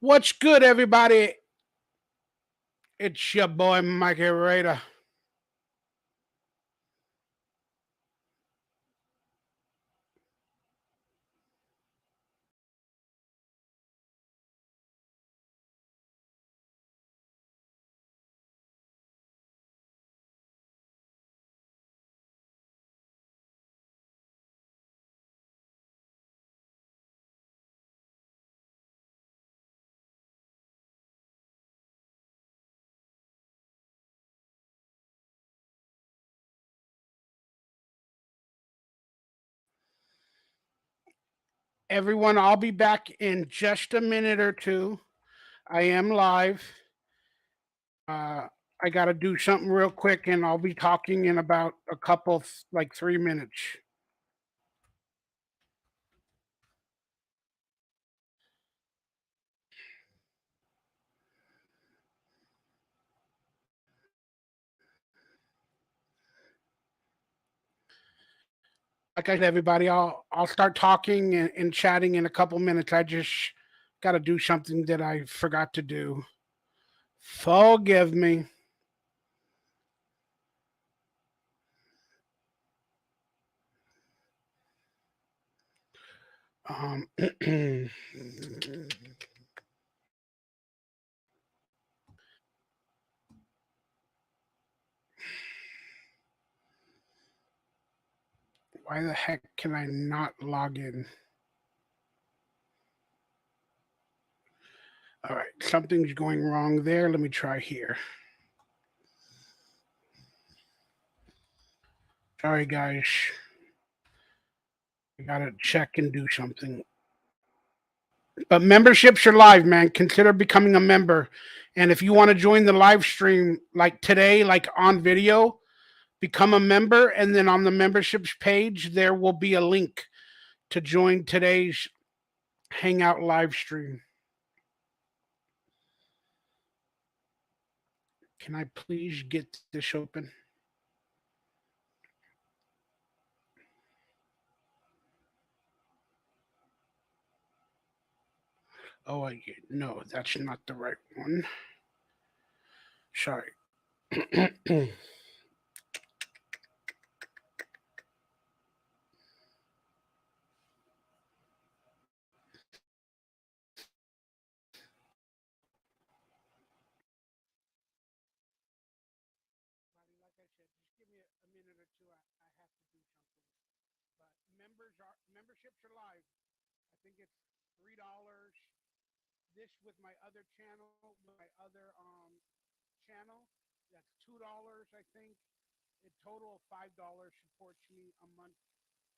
What's good, everybody? It's your boy Mikey Raider. Everyone, I'll be back in just a minute or two. I am live. Uh, I got to do something real quick, and I'll be talking in about a couple, like 3 minutes. Like I said, everybody, I'll start talking and chatting in a couple minutes. I just got to do something that I forgot to do. Forgive me. Um, why the heck can I not log in? All right, something's going wrong there. Let me try here. Sorry, guys. I gotta check and do something. But memberships are live, man. Consider becoming a member. And if you want to join the live stream like today, like on video, become a member. And then on the memberships page, there will be a link to join today's Hangout live stream. Can I please get this open? Oh, no, that's not the right one. Sorry. Like I said, just give me a minute or two. I have to do something. But memberships are live. I think it's $3. This with my other channel, with my other channel, that's $2. I think. In total, $5 supports me a month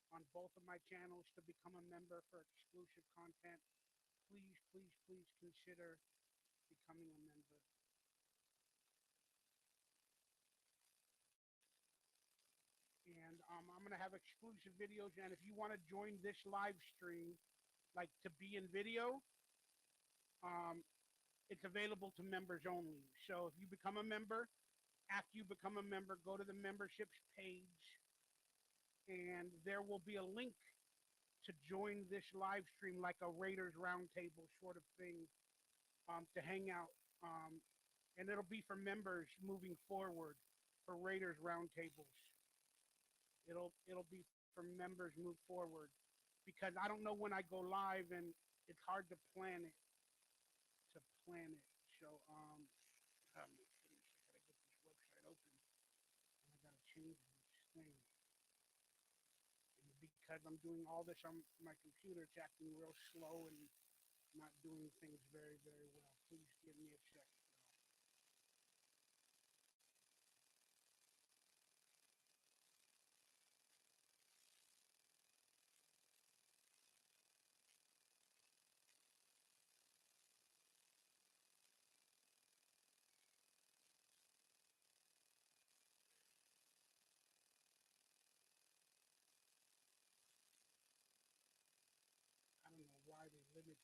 on both of my channels to become a member for exclusive content. Please, please, please consider becoming a member. And I'm gonna have exclusive videos. And if you want to join this live stream, like to be in video, um, it's available to members only. So if you become a member, after you become a member, go to the memberships page, and there will be a link to join this live stream, like a Raiders Roundtable sort of thing, to hang out. And it'll be for members moving forward for Raiders Roundtables. It'll be for members move forward because I don't know when I go live and it's hard to plan it. So goodness, I gotta get this website open and I gotta change this thing. And because I'm doing all this on my computer, it's acting real slow and not doing things very, very well. Please give me a second. I don't know why they limited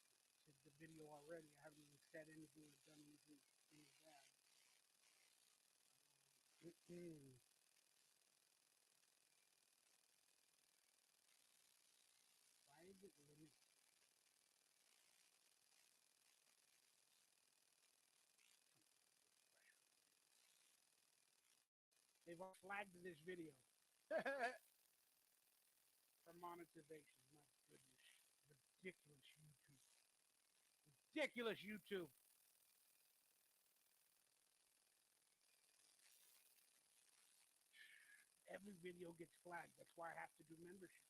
the video already. I haven't even said anything or done anything bad. Why is it limited? They've already flagged this video for monetization. My goodness. Ridiculous YouTube. Ridiculous YouTube. Every video gets flagged. That's why I have to do membership.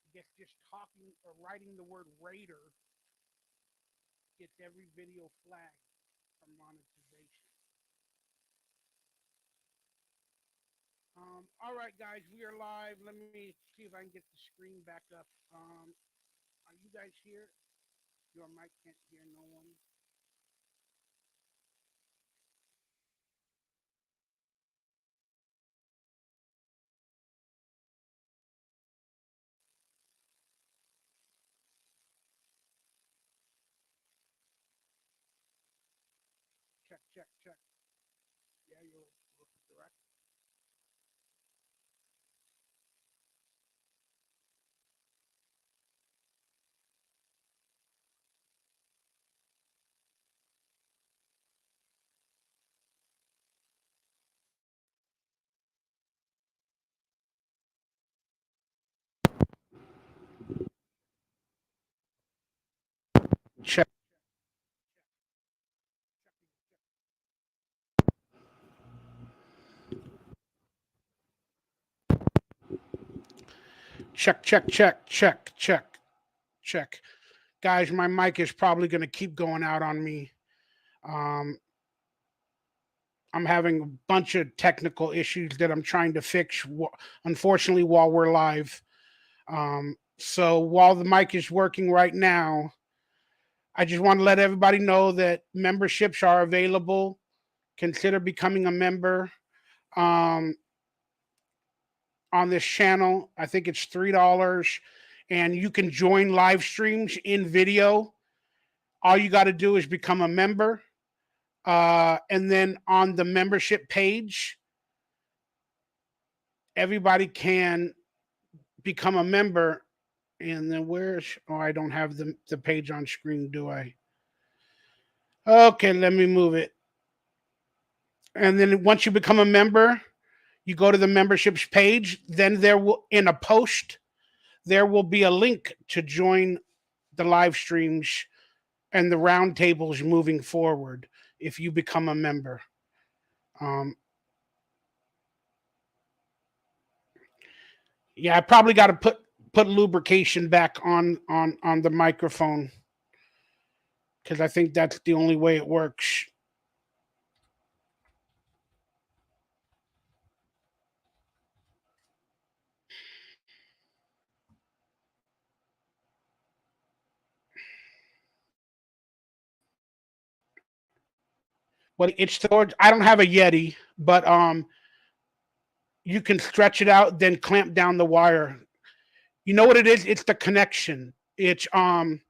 I guess just talking or writing the word raider gets every video flagged for monetization. All right, guys, we are live. Let me see if I can get the screen back up. Are you guys here? Your mic can't hear no one. Check, check, check. Yeah, you're correct. Check, check, check, check, check, check, check. Guys, my mic is probably going to keep going out on me. Um, I'm having a bunch of technical issues that I'm trying to fix, unfortunately, while we're live. So while the mic is working right now, I just want to let everybody know that memberships are available. Consider becoming a member um, on this channel. I think it's $3, and you can join live streams in video. All you got to do is become a member. And then on the membership page, everybody can become a member. And then I don't have the page on screen, do I? Okay, let me move it. And then once you become a member, you go to the memberships page. Then there will, in a post, there will be a link to join the live streams and the roundtables moving forward if you become a member. Um, yeah, I probably got to put lubrication back on the microphone because I think that's the only way it works. But it's towards. I don't have a Yeti, but you can stretch it out, then clamp down the wire. You know what it is? It's the connection. It's the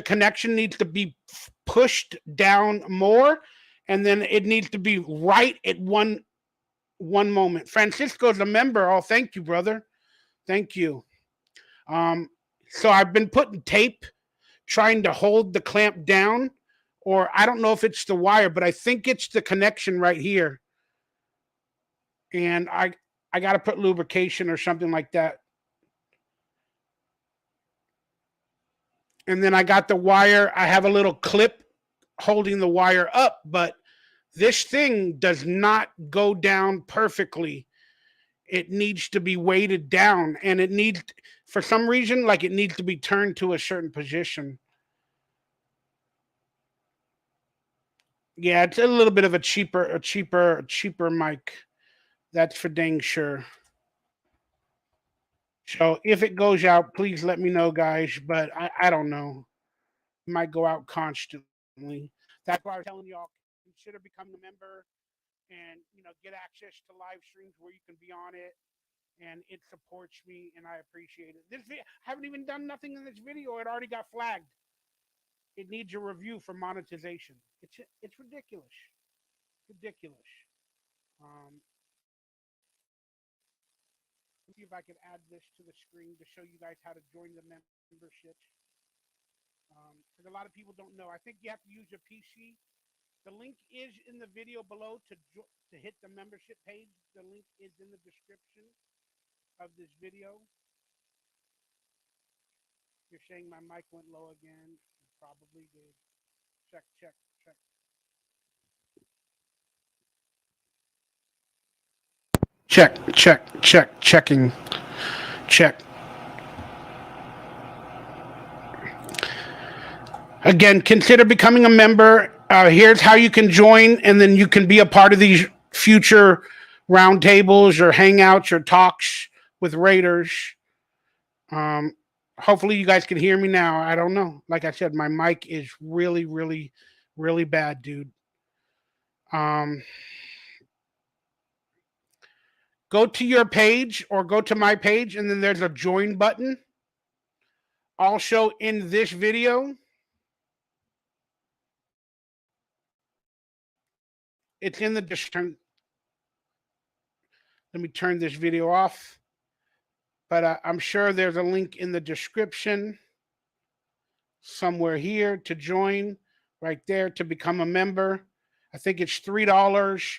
connection needs to be pushed down more, and then it needs to be right at one moment. Francisco's a member. Oh, thank you, brother. Thank you. Um, so I've been putting tape trying to hold the clamp down, or I don't know if it's the wire, but I think it's the connection right here. And I got to put lubrication or something like that. And then I got the wire. I have a little clip holding the wire up, but this thing does not go down perfectly. It needs to be weighted down, and it needs, for some reason, like it needs to be turned to a certain position. Yeah, it's a little bit of a cheaper mic. That's for dang sure. So if it goes out, please let me know, guys. But I don't know. It might go out constantly. That's why I was telling y'all, consider becoming a member and get access to live streams where you can be on it, and it supports me, and I appreciate it. I haven't even done nothing in this video. It already got flagged. It needs a review for monetization. It's ridiculous. Ridiculous. Um, let me see if I can add this to the screen to show you guys how to join the memberships. Because a lot of people don't know. I think you have to use a PC The link is in the video below to hit the membership page. The link is in the description of this video. You're saying my mic went low again. It probably did. Check, check, check. Check, check, check, checking, check. Again, consider becoming a member. Here's how you can join, and then you can be a part of these future roundtables or hangouts or talks with Raiders. Um, Hopefully, you guys can hear me now. I don't know. Like I said, my mic is really, really, really bad, dude. Um, go to your page or go to my page, and then there's a join button. Also, in this video, it's in the description. Let me turn this video off. But I'm sure there's a link in the description somewhere here to join, right there to become a member. I think it's $3.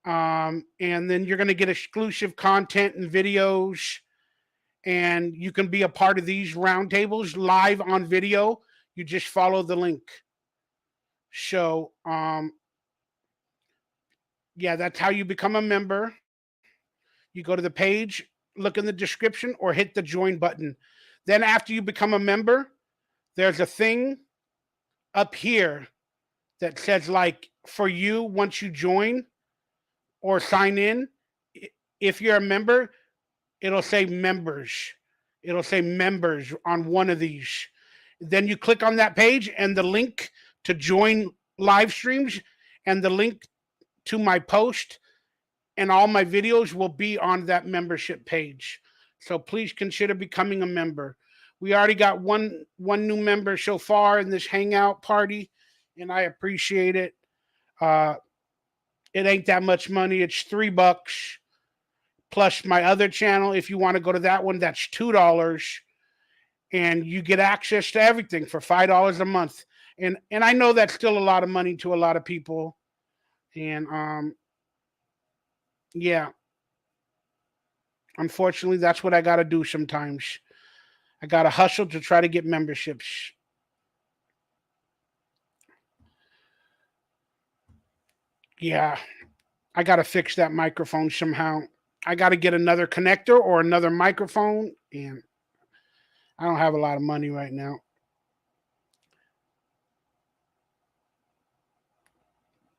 And then you're going to get exclusive content and videos, and you can be a part of these roundtables live on video. You just follow the link. So, yeah, that's how you become a member. You go to the page, look in the description, or hit the join button. Then, after you become a member, there's a thing up here that says, like, for you, once you join or sign in, if you're a member, it'll say members. It'll say members on one of these. Then you click on that page, and the link to join live streams and the link to my post and all my videos will be on that membership page. So please consider becoming a member. We already got one new member so far in this hangout party, and I appreciate it. Uh, it ain't that much money. It's $3 plus my other channel. If you want to go to that one, that's $2, and you get access to everything for $5 a month. And I know that's still a lot of money to a lot of people. And yeah, unfortunately, that's what I got to do sometimes. I got to hustle to try to get memberships. Yeah, I got to fix that microphone somehow. I got to get another connector or another microphone, and I don't have a lot of money right now.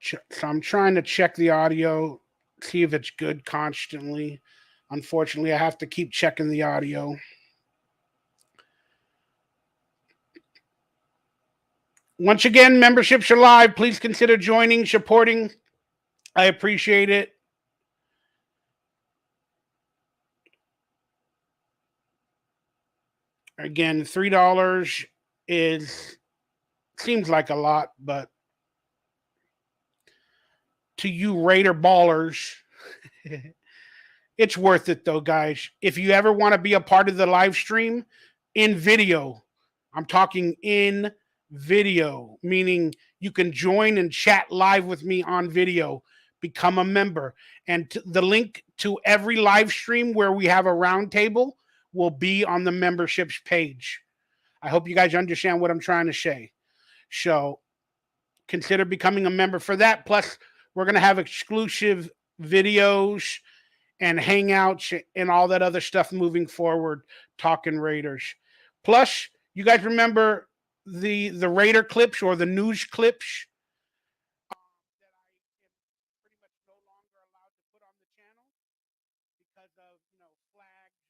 So I'm trying to check the audio, see if it's good constantly. Unfortunately, I have to keep checking the audio. Once again, memberships are live. Please consider joining, supporting. I appreciate it. Again, $3 is seems like a lot, but to you Raider ballers, it's worth it though, guys. If you ever want to be a part of the live stream in video, I'm talking in video, meaning you can join and chat live with me on video, become a member. And the link to every live stream where we have a roundtable will be on the memberships page. I hope you guys understand what I'm trying to say. So consider becoming a member for that. Plus, we're going to have exclusive videos and hangouts and all that other stuff moving forward, talking Raiders. Plus, you guys remember the Raider clips or the news clips that I am pretty much no longer allowed to put on the channel because of flags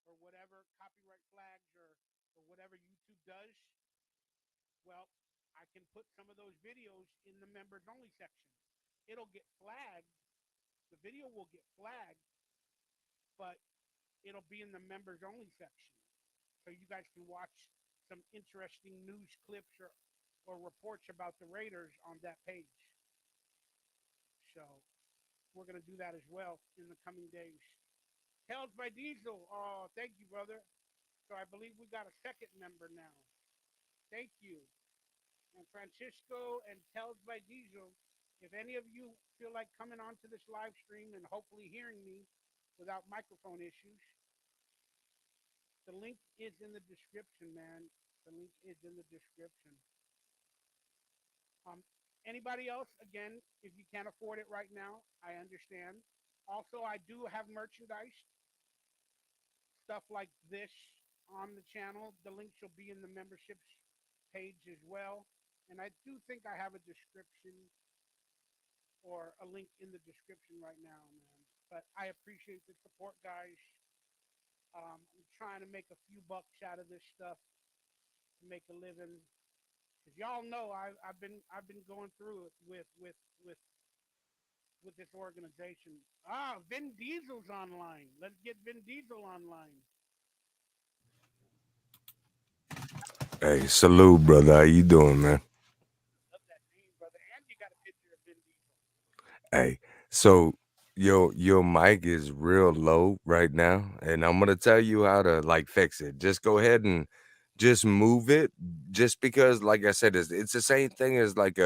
or whatever copyright flags or whatever YouTube does. Well, I can put some of those videos in the members only section. It'll get flagged. The video will get flagged, but it'll be in the members only section. So you guys can watch some interesting news clips or reports about the Raiders on that page. So we're going to do that as well in the coming days. Held by Diesel. Oh, thank you, brother. So I believe we got a second member now. Thank you. And Francisco and Tells by Diesel, if any of you feel like coming onto this live stream and hopefully hearing me without microphone issues, the link is in the description, man. The link is in the description. Um, Anybody else? Again, if you can't afford it right now, I understand. Also, I do have merchandise, stuff like this on the channel. The link will be in the memberships page as well. And I do think I have a description or a link in the description right now, man. But I appreciate the support, guys. I'm trying to make a few bucks out of this stuff to make a living. Cause y'all know I've been going through it with this organization. Ah, Vin Diesel's online. Let's get Vin Diesel online. Hey, salute, brother. How you doing, man? Love that name, brother. And you got a picture of Vin Diesel. Hey, so your mic is real low right now, and I'm gonna tell you how to like fix it. Just go ahead and just move it. Just because, like I said, it's the same thing as like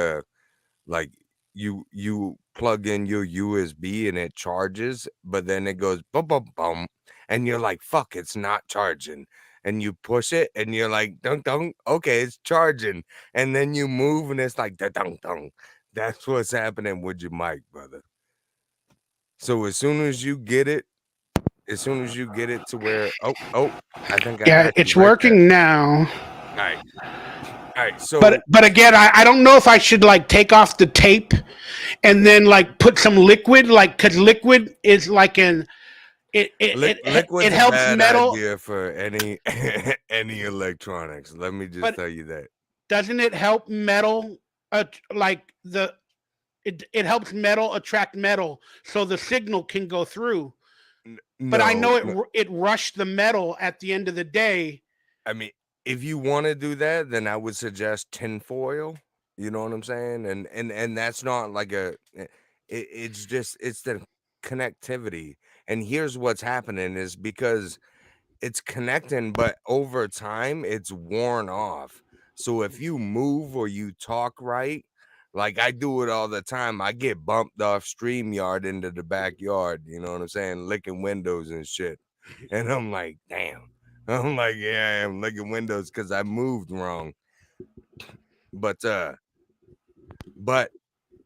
you plug in your USB and it charges, but then it goes bum bum bum, and you're like, fuck, it's not charging. And you push it and you're like, dunk dunk, okay, it's charging. And then you move and it's like da dunk dunk. That's what's happening with your mic, brother. So as soon as you get it to where I think I Yeah, got you it's right there. working now. All right. All right. But So but again, I don't know if I should like take off the tape and then like put some liquid, like because liquid is like an it liquid's a helps bad metal, idea for any any electronics. Let me just but tell you that. doesn't it help metal? Like it helps metal attract metal, so the signal can go through. But I No, know it rushed the metal at the end of the day. I mean, if you want to do that, then I would suggest tinfoil. You know what I'm saying? And that's not like it's just it's the connectivity. And here's what's happening is because it's connecting, but over time it's worn off. So if you move or you talk right, like I do it all the time, I get bumped off StreamYard into the backyard, you know what I'm saying, licking windows and shit. And I'm like, damn. I'm like, yeah, I'm licking windows because I moved wrong. But but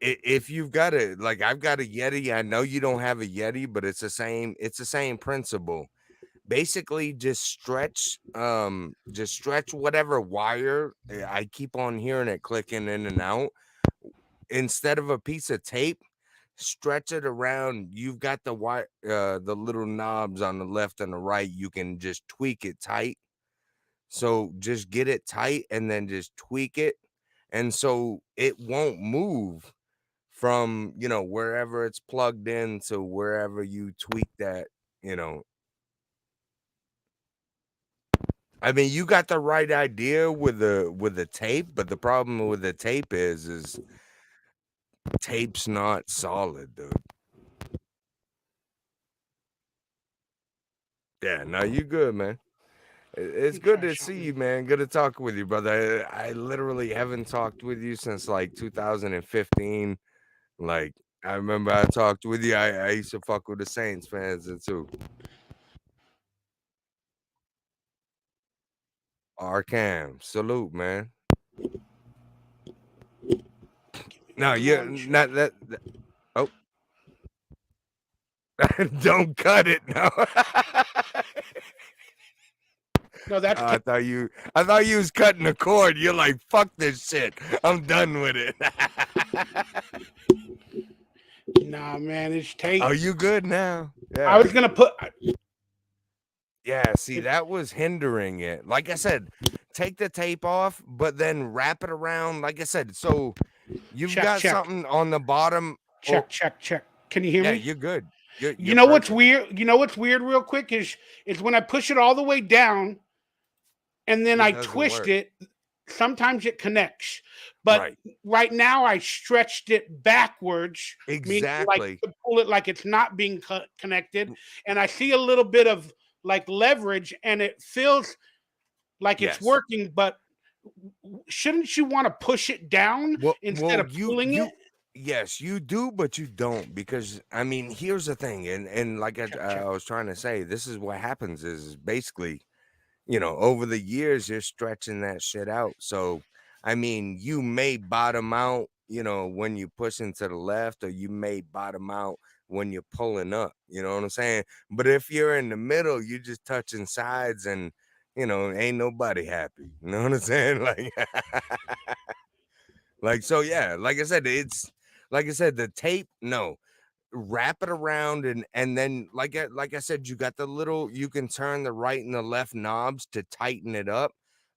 if you've got a like I've got a Yeti, I know you don't have a Yeti, but it's the same principle. Basically just stretch whatever wire. I keep on hearing it clicking in and out. Instead of a piece of tape, stretch it around. You've got the wire, the little knobs on the left and the right. You can just tweak it tight. So just get it tight and then just tweak it, and so it won't move from wherever it's plugged in to wherever you tweak that you know I mean, you got the right idea with the tape, but the problem with the tape is tape's not solid, dude. Yeah, no, you good, man. It's Let me good try to see something. you, man. Good to talk with you, brother. I literally haven't talked with you since like 2015. Like, I remember I talked with you. I used to fuck with the Saints fans and too. Arkham, salute, man. Give No, me you one not second. that. Oh, don't cut it. No. No, that's I thought you was cutting the cord. You're like, fuck this shit. I'm done with it. nah, man. It's tape. Oh, you good now? I Yeah. was gonna put Yeah, see, it. that was hindering it. Like I said, take the tape off, but then wrap it around. Like I said, so you've Check, got check, something on the bottom. Oh, check, check, check. Can you hear yeah, me? you're good. You You're know what's perfect. weird? You know what's weird? Real quick is when I push it all the way down and then It I doesn't twist work. it. Sometimes it connects, but Right. right now I stretched it backwards, meaning like Exactly. to pull it like it's not being connected, and I see a little bit of like leverage, and it feels like it's Yes. working, but shouldn't you want to push it down instead Well, of pulling it? yes, you do, but you don't because I mean, here's the thing, and like Check, check. I was trying to say, this is what happens is basically, over the years you're stretching that shit out. So, I mean, you may bottom out, when you pushing to the left, or you may bottom out when you're pulling up. You know what I'm saying? But if you're in the middle, you're just touching sides, and ain't nobody happy. You know what I'm saying? Like so, yeah. Like I said, the tape. No, wrap it around, and then like I said, you got the little. You can turn the right and the left knobs to tighten it up.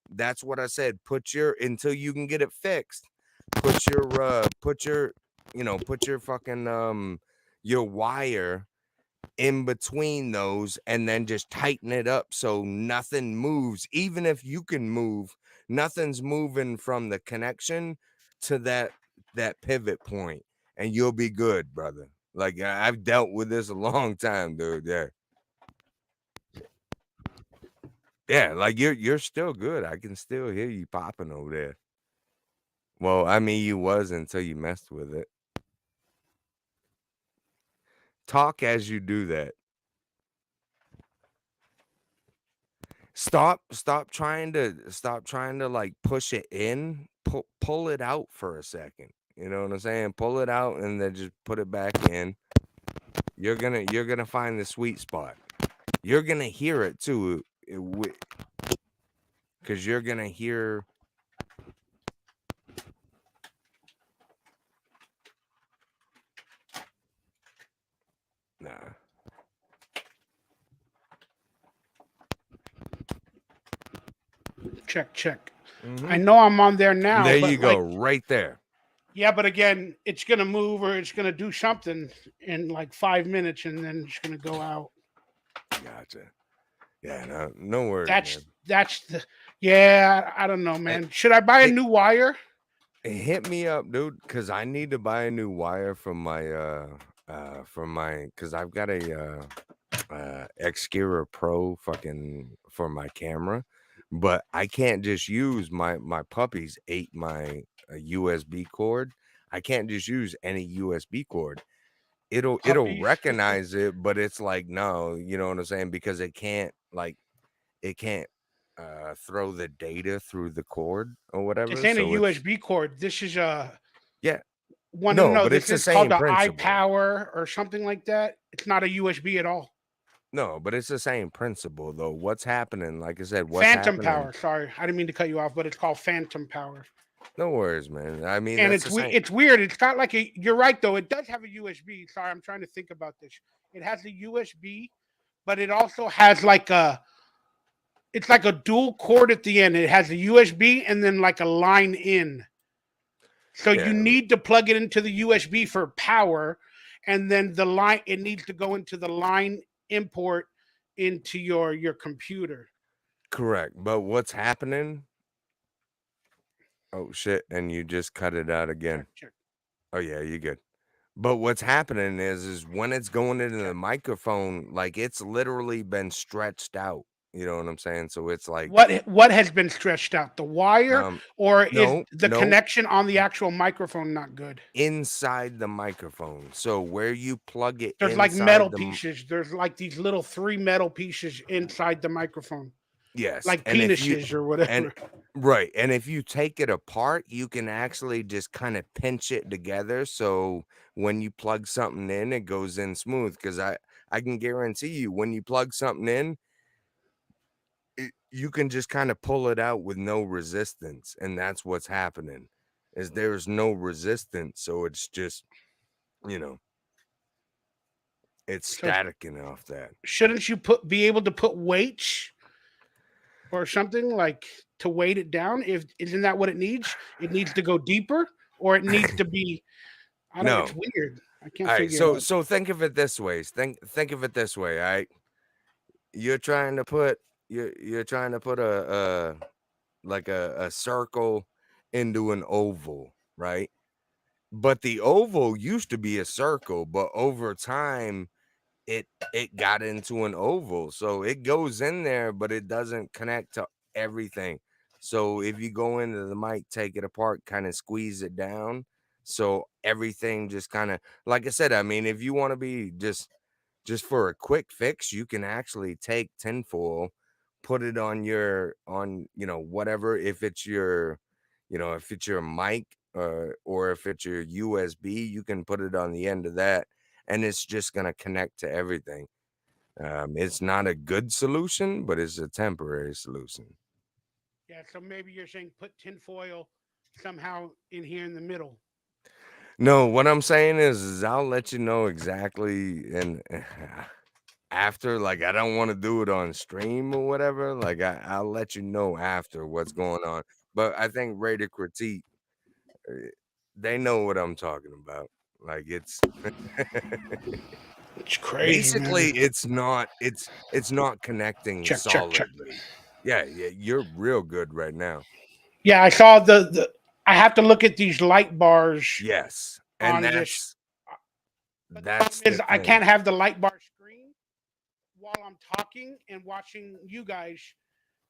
That's what I said. Put your until you can get it fixed. Put your fucking your wire in between those, and then just tighten it up so nothing moves. Even if you can move, nothing's moving from the connection to that pivot point, and you'll be good, brother. Like I've dealt with this a long time, dude. Yeah. Yeah, like you're still good. I can still hear you popping over there. Well, I mean you was until you messed with it. Talk as you do that. Stop trying to like push it in. Pull it out for a second. You know what I'm saying? Pull it out and then just put it back in. You're gonna find the sweet spot. You're gonna hear it too, because you're gonna hear. Nah. Check, check. I Hmm. know I'm on there now, There you but go, like, right there. yeah, but again, it's gonna move or it's gonna do something in like 5 minutes, and then it's gonna go out. Gotcha. Yeah, no worries, That's man. that's the yeah. I don't know, It, man. Should I buy a it, new wire? hit me up, dude, because I need to buy a new wire because I've got a Xkira Pro fucking for my camera, but I can't just use my puppies ate my USB cord. I can't just use any USB cord. It'll Puppies. recognize it, but it's like no, you know what I'm saying? Because it can't throw the data through the cord or This whatever. ain't a So it's USB cord. This is a yeah, one. no, No, but this it's the is called same the principle. iPower or something like that. It's not a USB at all. No, but it's the same principle though. What's happening? Like I said, what's Phantom happening? power. Sorry, I didn't mean to cut you off, but it's called phantom power. No worries, man. I mean, And that's the same. it's weird. It's got like a. You're right though. It does have a USB. Sorry, I'm trying to think about this. It has a USB, but it also has like a. It's like a dual cord at the end. It has a USB and then like a line in. So you Yeah, need to plug it into the USB for power, and then the line it needs to go into the line import into your computer. correct. But what's happening? Oh shit! And you just cut it out Check, again. check, Oh yeah, you good. But what's happening is when it's going into the check. microphone, like it's literally been stretched out. You know what I'm saying? So it's like, What has been stretched out? The wire, um, or is no, the no, connection on the actual microphone not good? inside the microphone. So where you plug it There's like metal inside pieces. There's like these little three metal pieces inside the microphone, yes, like and if you penises or and whatever. right, and if you take it apart, you can actually just kind of pinch it together. So when you plug something in, it goes in smooth. Because I can guarantee you, when you plug something in, you can just kind of pull it out with no resistance, and that's what's happening. Is there's no resistance, so it's just you know it's So staticking off that. shouldn't you put be able to put weights or something like to weight it down? If isn't that what it needs? It needs to go deeper, or it needs to be. I don't. It's No, weird. I can't all right. figure it So out. so think of it this way. Think of it this way. All right, you're trying to put you're trying to put a circle into an oval, right? But the oval used to be a circle, but over time it got into an oval. So it goes in there, but it doesn't connect to everything. So if you go into the mic, take it apart, kind of squeeze it down, so everything just kind of, like I said, I mean, if you want to be just for a quick fix, you can actually take tinfoil, put it on your on whatever, if it's your if it's your mic, or if it's your USB, you can put it on the end of that, and it's just gonna connect to everything. It's not a good solution, but it's a temporary solution. Yeah, so maybe you're saying put tinfoil somehow in here in the middle. No, what I'm saying is I'll let you know exactly, and after, like, I don't want to do it on stream or whatever. Like, I'll let you know after what's going on. But I think Raider Critique, uh, they know what I'm talking about. Like, it's It's crazy, basically man. it's not connecting Check, check, check. solidly. Yeah, yeah, you're real good right now. Yeah, I saw the. I have to look at these light bars Yes, and on this, but the problem that's the is I thing. can't have the light bar screen while I'm talking and watching you guys.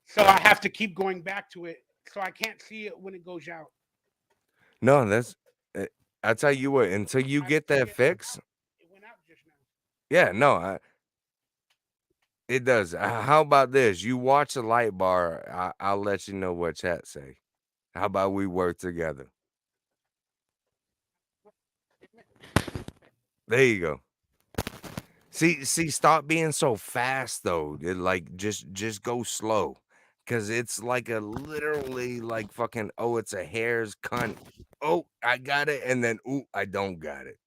So I have to keep going back to it. So I can't see it when it goes out. No, that's uh, I tell you what, until you I get see that it fix, out. It went out just now. yeah, no, it does. How about this? You watch the light bar. I'll let you know what chat say. How about we work together? There you go. See, stop being so fast though. Like just go slow, cause it's like a literally like fucking. Oh, it's a hair's cunt. Oh, I got it, and then ooh, I don't got it.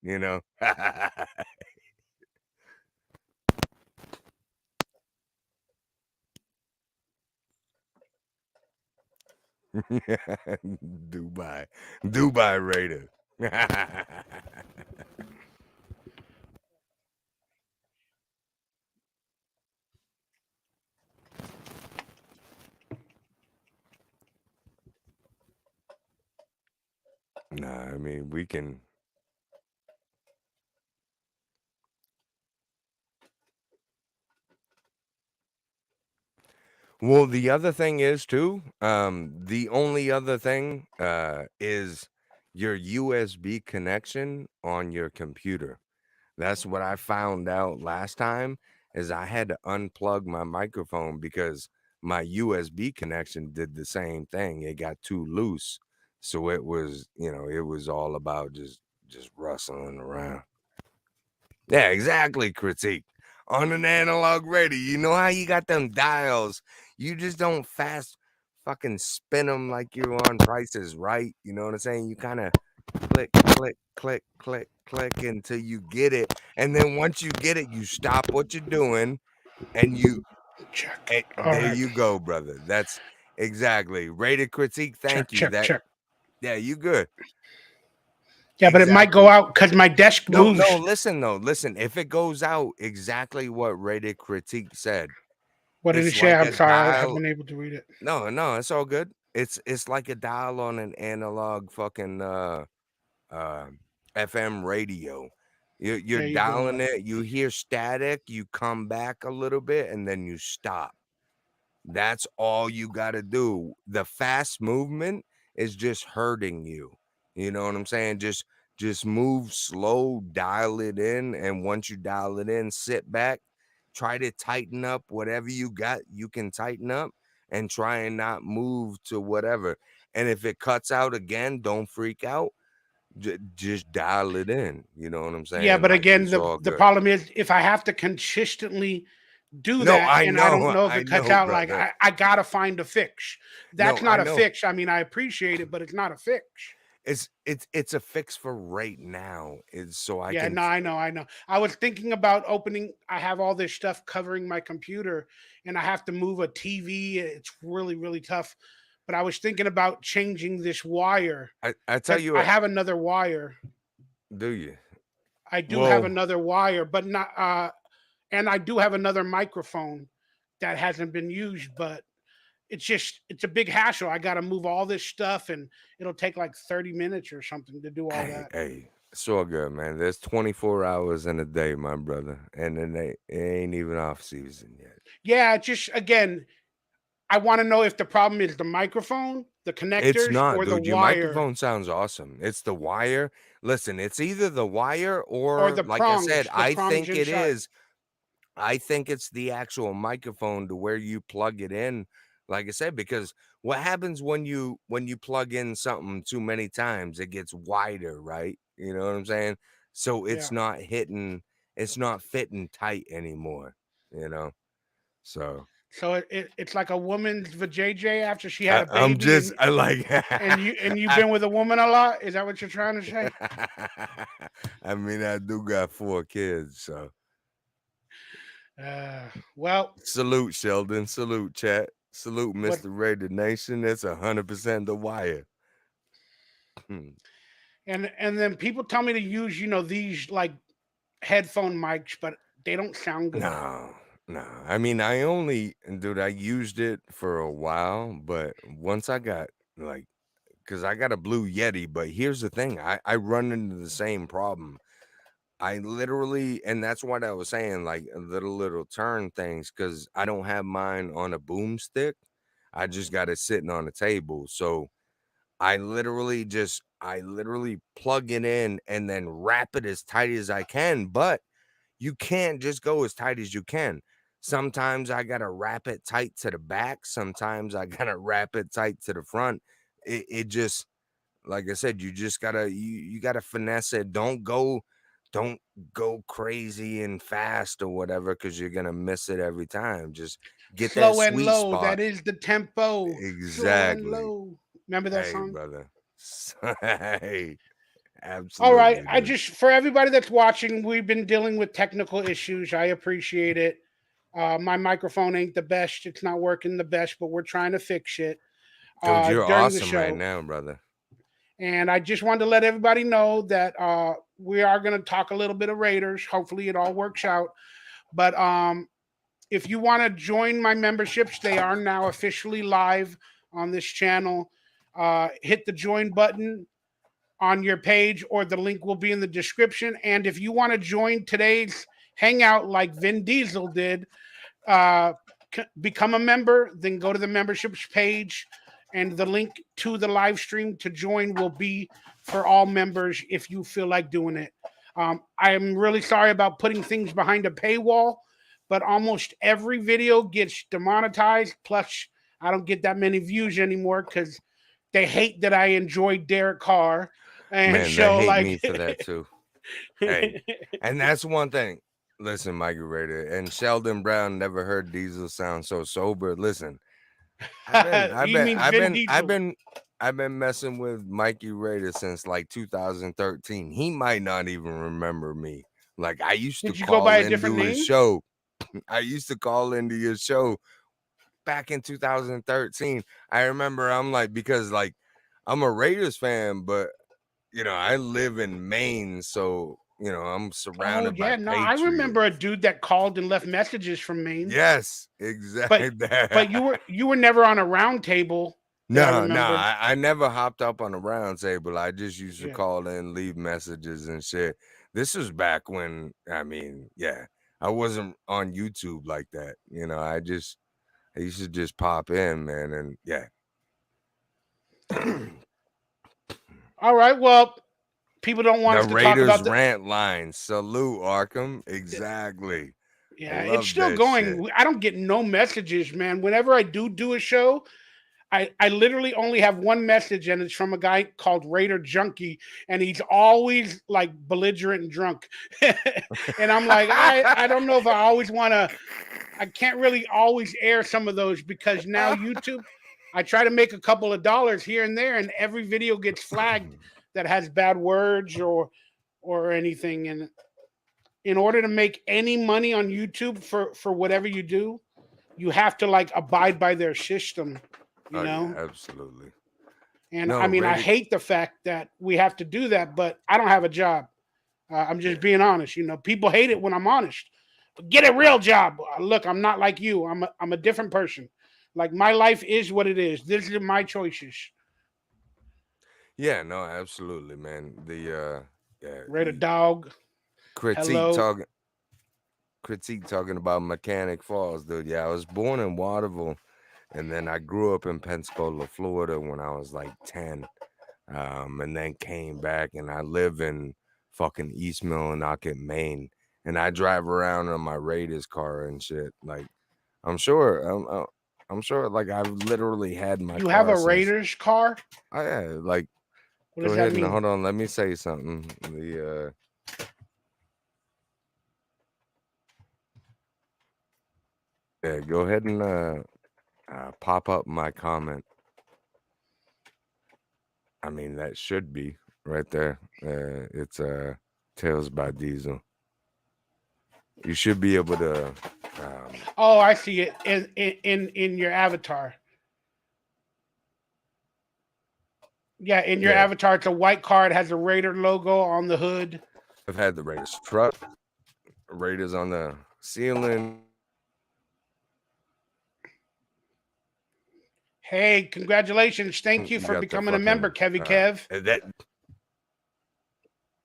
Dubai, Dubai Raider. Nah, I mean we can. Well, the other thing is too, the only other thing is your USB connection on your computer. That's what I found out last time, is I had to unplug my microphone because my USB connection did the same thing. It got too loose. So it was all about just rustling around. Yeah, exactly, critique. On an analog radio, you know how you got them dials. You just don't fast fucking spin them like you're on prices, right? You know what I'm saying? You kind of click, click, click, click, click until you get it. And then once you get it, you stop what you're doing and Check. All there right. you go, brother. That's exactly. Rated critique. Check, Thank you. check, That, check. yeah, you good. Yeah, but it might go Exactly. out because my desk No, no, moves. listen though. Listen, if it goes out exactly what Rated Critique said, What did it it's say? like I'm a sorry, I haven't dial. been able to read it. No, no, it's all good. It's like a dial on an analog fucking uh FM radio. You're There you go. dialing it, you hear static, you come back a little bit, and then you stop. That's all you got to do. The fast movement is just hurting you. You know what I'm saying? Just move slow, dial it in, and once you dial it in, sit back, try to tighten up whatever you got you can tighten up, and try and not move to whatever. And if it cuts out again, don't freak out. Just dial it in. You know what I'm Yeah, saying? but Like again, it's the all the good. problem is if I have to consistently do No, that I and I don't know, know if I it cuts know, out, like brother. I gotta find a fix. No, That's I not a know. fix. I mean, I appreciate it, but it's not a fix. It's a fix for right now, is so I Yeah, can no, I know, I know. I was thinking about opening. I have all this stuff covering my computer, and I have to move a TV. It's really, really tough. But I was thinking about changing this wire I tell because you I what, have another wire. do you? I do have Well, another wire, but not. And I do have another microphone that hasn't been used, but it's a big hassle. I got to move all this stuff, and it'll take like 30 minutes or something to do all that. hey, it's all good, man. There's 24 hours in a day, my brother, and then it ain't even off season yet. Yeah, just again, I want to know if the problem is the microphone, the It's connectors, not, or the dude. Your wire, microphone sounds awesome. It's the wire. Listen, it's either the wire or or, the like I said, prongs, the prongs inside. I think it's the actual microphone to where you plug it in. Like I said, because what happens when you plug in something too many times, it gets wider, right? You know what I'm saying? So Yeah. it's not fitting tight anymore, you know. So So it's like a woman's vajayjay after she had a I'm baby, just I like and you've I, been with a woman a lot. Is that what you're trying to say? I mean, I do got 4 kids, so Well, salute Sheldon, salute chat, salute but Mr. Rated Nation. It's 100% the wire. and then people tell me to use these like headphone mics, but they don't sound good. No, no. I mean, I only, dude, I used it for a while, but once I got like, because I got a Blue Yeti, but here's the thing, I run into the same problem. I literally, and that's what I was saying, like little turn things, because I don't have mine on a boomstick. I just got it sitting on the table. So I literally plug it in and then wrap it as tight as I can. But you can't just go as tight as you can. Sometimes I gotta wrap it tight to the back. Sometimes I gotta wrap it tight to the front. It just, like I said, you just gotta you gotta finesse it. Don't go crazy and fast or whatever, because you're gonna miss it every time. Just get that Slow and sweet low. spot. That is the tempo. Slow and Exactly. low. Remember that Hey, song? brother. Hey, All right. absolutely, I dude. just for everybody that's watching, we've been dealing with technical issues. I appreciate it. My microphone ain't the best. It's not working the best, but we're trying to fix it Dude, you're during the awesome right show. now, brother. And I just wanted to let everybody know that we are going to talk a little bit of Raiders. Hopefully, it all works out. But if you want to join my memberships, they are now officially live on this channel. Hit the join button on your page, or the link will be in the description. And if you want to join today's hangout like Vin Diesel did, uh, become a member, then go to the memberships page, and the link to the live stream to join will be for all members if you feel like doing it. I am really sorry about putting things behind a paywall, but almost every video gets demonetized. Plus, I don't get that many views anymore because they hate that I enjoy Derek Carr. And Man, they so, hate like, me for that too. Hey, and that's one thing. Listen, Mikey Rader and Sheldon Brown never heard Diesel sound so sober. Listen, he means Vin Diesel. I've been messing with Mikey Rader since like 2013. He might not even remember me. Like I used to Did you go by call a different into his name? show. I used to call into your show back in 2013. I remember I'm like, because like I'm a Raiders fan, but I live in Maine, so I'm Oh surrounded by yeah, no, I remember a patriots. dude that called and left messages from Maine. Yes, But exactly. you were never on a round table that I No, no, remember. I never hopped up on a round table. I just used to Yeah. call in, leave messages and shit. This was back when, I mean, yeah, I wasn't on YouTube like that. I used to just pop in, man, and yeah. All right. Well, people don't want The us to talk Raiders about the. rant line. Salute, Arkham. Exactly. I Yeah, it's love still that shit. going. I don't get no messages, man. Whenever I do a show, I literally only have one message, and it's from a guy called Raider Junkie, and he's always like belligerent and drunk. And I'm like, I don't know if I always want to. I can't really always air some of those because now YouTube, I try to make a couple of dollars here and there, and every video gets flagged that has bad words or anything. And in order to make any money on YouTube for whatever you do, you have to like abide by their system, you Oh yeah, know. absolutely. And No, I mean, I ready. hate the fact that we have to do that, but I don't have a job. I'm just Yeah. being honest. People hate it when I'm honest. Get a real job. Look, I'm not like you. I'm a different person. Like my life is what it is. These are my choices. Yeah, no, absolutely, man. Yeah, Red a dog. critique Hello. talking critique talking about Mechanic Falls, dude. Yeah, I was born in Waterville, and then I grew up in Pensacola, Florida when I was like 10, and then came back and I live in fucking East Millinocket, Maine, and I drive around in my Raiders car and shit. Like I'm sure, I'm sure, like I've literally had my You have car a since. Raiders car? Oh yeah, like What go does that ahead and mean? hold on. Let me say something. Yeah, go ahead and pop up my comment. I mean, that should be right there. It's Tales by Diesel. You should be able to. Oh, I see it in your avatar. Yeah, in your Yeah, avatar, it's a white car. It has a Raider logo on the hood. I've had the Raiders truck, Raiders on the ceiling. Hey, congratulations! Thank you You for got the becoming a member, fucking Kevy Kev. that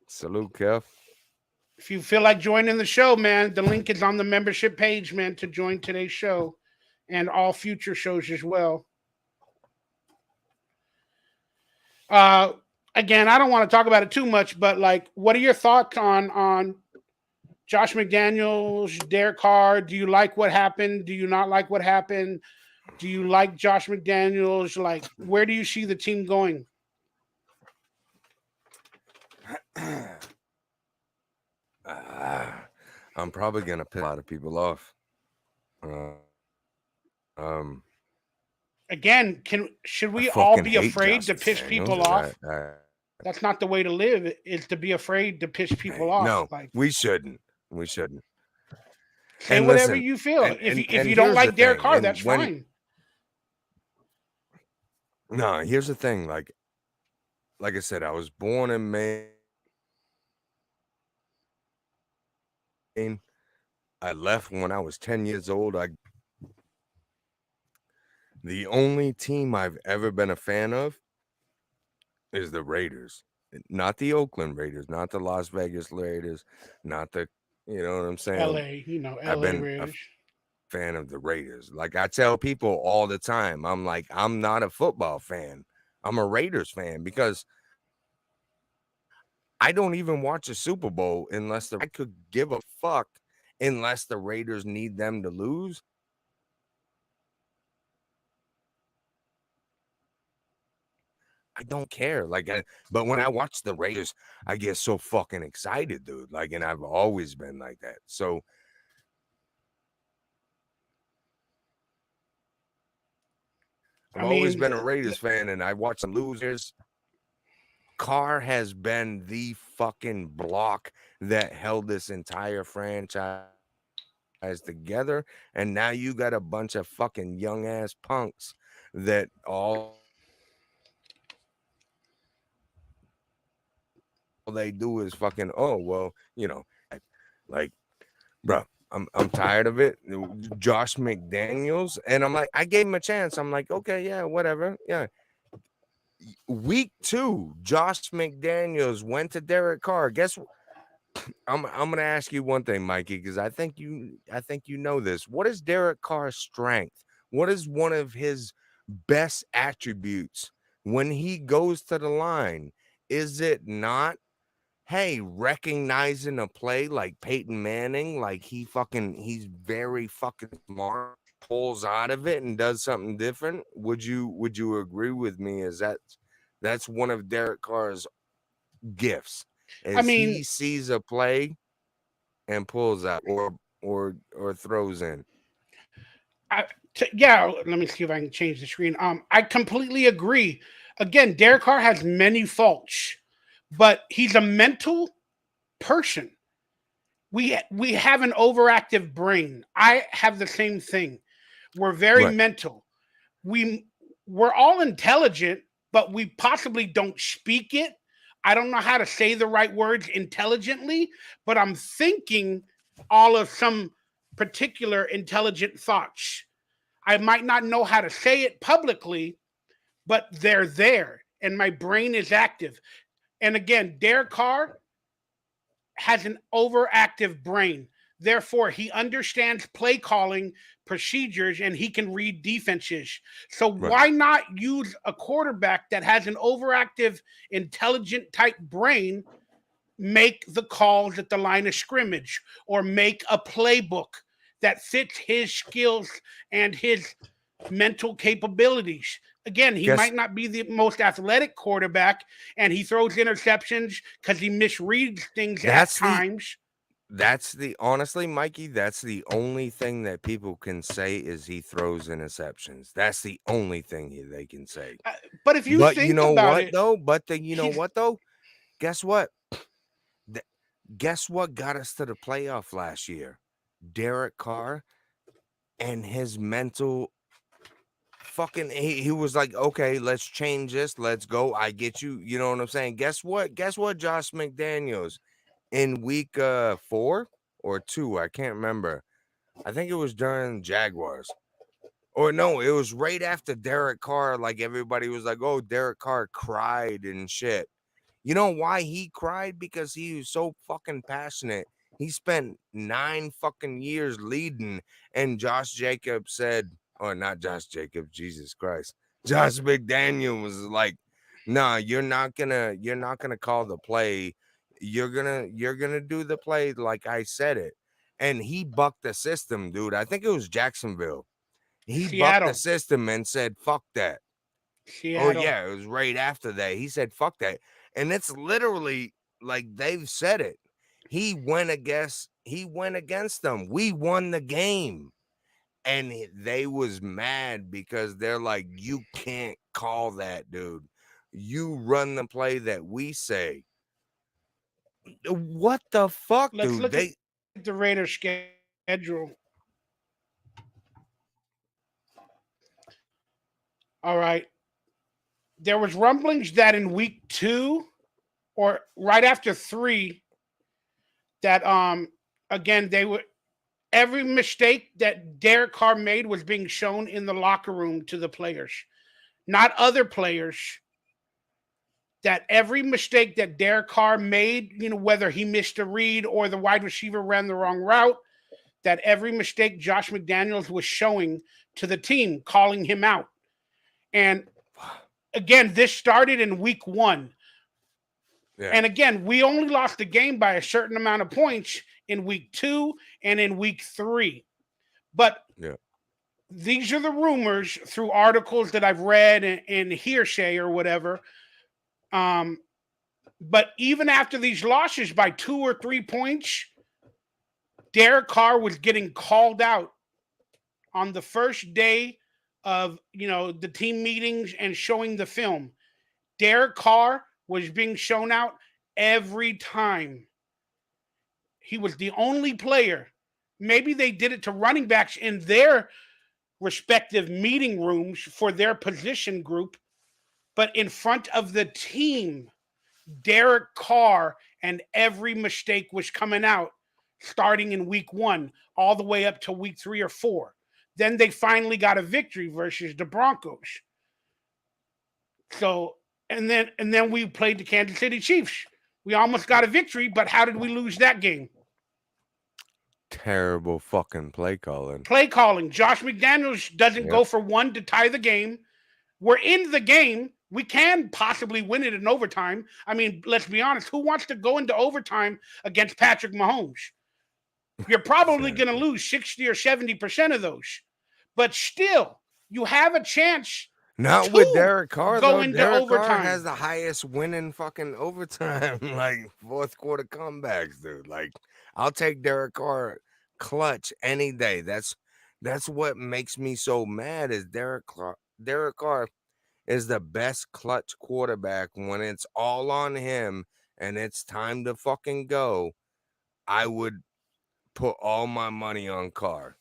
salute, Kev. If you feel like joining the show, man, the link is on the membership page, man, to join today's show and all future shows as well. Uh, Again, I don't want to talk about it too much, but like, what are your thoughts on Josh McDaniels, Derek Carr? Do you like what happened? Do you not like what happened? Do you like Josh McDaniels? Like, where do you see the team going? I'm probably gonna piss a lot of people off. Um, Again, can I should we all fucking be hate afraid Josh to piss McDaniels. people off? That's not the way to live. Is to be afraid to piss people off. No, Like, we shouldn't. We shouldn't. say And whatever listen, you feel. If and you don't here's the like Derek thing. Carr, And that's when fine. no, here's the thing. Like I said, I was born in Maine. I left when I was 10 years old. The only team I've ever been a fan of is the Raiders. Not the Oakland Raiders, not the Las Vegas Raiders, not the you know what I'm saying? L.A. You know, I've L.A. been a Raiders. fan of the Raiders. Like I tell people all the time, I'm like, I'm not a football fan. I'm a Raiders fan because I don't even watch a Super Bowl unless I could give a fuck unless the Raiders need them to lose. I don't care. But when I watch the Raiders, I get so fucking excited, dude. Like, and I've always been like that. So I've I always mean, been a Raiders fan, and I watch them losers. Carr has been the fucking block that held this entire franchise together, and now you got a bunch of fucking young ass punks that all they do is fucking like bro. I'm tired of it. Josh McDaniels, and I'm like, I gave him a chance. I'm like, okay, yeah, whatever, yeah. Week 2, Josh McDaniels went to Derek Carr. Guess I'm gonna ask you one thing, Mikey, because I think you know this. What is Derek Carr's strength? What is one of his best attributes when he goes to the line? Is it not, hey, recognizing a play like Peyton Manning, like he's very fucking smart, pulls out of it and does something different? Would you agree with me? That's one of Derek Carr's gifts, I as mean, he sees a play and pulls out or throws in. yeah. Let me see if I can change the screen. I completely agree. Again, Derek Carr has many faults, but he's a mental person. We have an overactive brain. I have the same thing. We're very Right. mental. We we're all intelligent, but we possibly don't speak it. I don't know how to say the right words intelligently, but I'm thinking all of some particular intelligent thoughts. I might not know how to say it publicly, but they're there and my brain is active. And again, Derek Carr has an overactive brain. Therefore, he understands play calling procedures and he can read defenses. So Right. why not use a quarterback that has an overactive, intelligent type brain, make the calls at the line of scrimmage, or make a playbook that fits his skills and his mental capabilities. Again, he Guess might not be the most athletic quarterback and he throws interceptions because he misreads things at that's the times. that's the honestly, Mikey, that's the only thing that people can say is he throws interceptions. That's the only thing they can say. Uh, but if you But you think know about what it, though? But then you know he's what though? Guess what? Th- Guess what got us to the playoff last year? Derek Carr and his mental fucking he was like, okay, let's change this. Let's go. I get you. You know what I'm saying? Guess what? Guess what, Josh McDaniels in week 4 or 2, I can't remember. I think it was during Jaguars. Or no, it was right after Derek Carr. Like everybody was like, oh, Derek Carr cried and shit. You know why he cried? Because he was so fucking passionate. He spent 9 fucking years leading, and Josh Jacobs said, or not Josh Jacobs, Jesus Christ. Josh McDaniel was like, nah, you're not gonna call the play. You're gonna do the play like I said it. And he bucked the system, dude. I think it was Jacksonville. He bucked the Seattle. system and said, fuck that. Oh Seattle. yeah, it was right after that. He said, "Fuck that," and it's literally like they've said it. He went against them. We won the game, and they was mad because they're like, "You can't call that, dude. You run the play that we say." What the fuck, Let's dude? look at the Raiders schedule. All right. There was rumblings that in week 2 or right after 3 that again they were every mistake that Derek Carr made was being shown in the locker room to the players, not other players. That every mistake that Derek Carr made, whether he missed a read or the wide receiver ran the wrong route, that every mistake Josh McDaniels was showing to the team, calling him out. And again, this started in week 1. Yeah, And again, we only lost the game by a certain amount of points in week 2 and in week 3. But yeah. these are the rumors through articles that I've read and hearsay or whatever. Um, but even after these losses by 2 or 3 points, Derek Carr was getting called out on the first day of the team meetings and showing the film. Derek Carr was being shown out every time. He was the only player. Maybe they did it to running backs in their respective meeting rooms for their position group, but in front of the team, Derek Carr and every mistake was coming out starting in week 1 all the way up to week 3 or 4. Then they finally got a victory versus the Broncos. So, and then we played the Kansas City Chiefs. We almost got a victory, but how did we lose that game? Terrible fucking play calling. Play calling. Josh McDaniels doesn't Yep. go for one to tie the game. We're in the game. We can possibly win it in overtime. I mean, let's be honest. Who wants to go into overtime against Patrick Mahomes? You're probably going to Exactly. lose 60 or 70% of those. But still, you have a chance Not with to Derek Carr go though. into Derek Carr has overtime. the highest winning fucking overtime, like fourth quarter comebacks, dude. Like I'll take Derek Carr clutch any day. That's what makes me so mad is Derek Carr is the best clutch quarterback when it's all on him and it's time to fucking go. I would put all my money on Carr.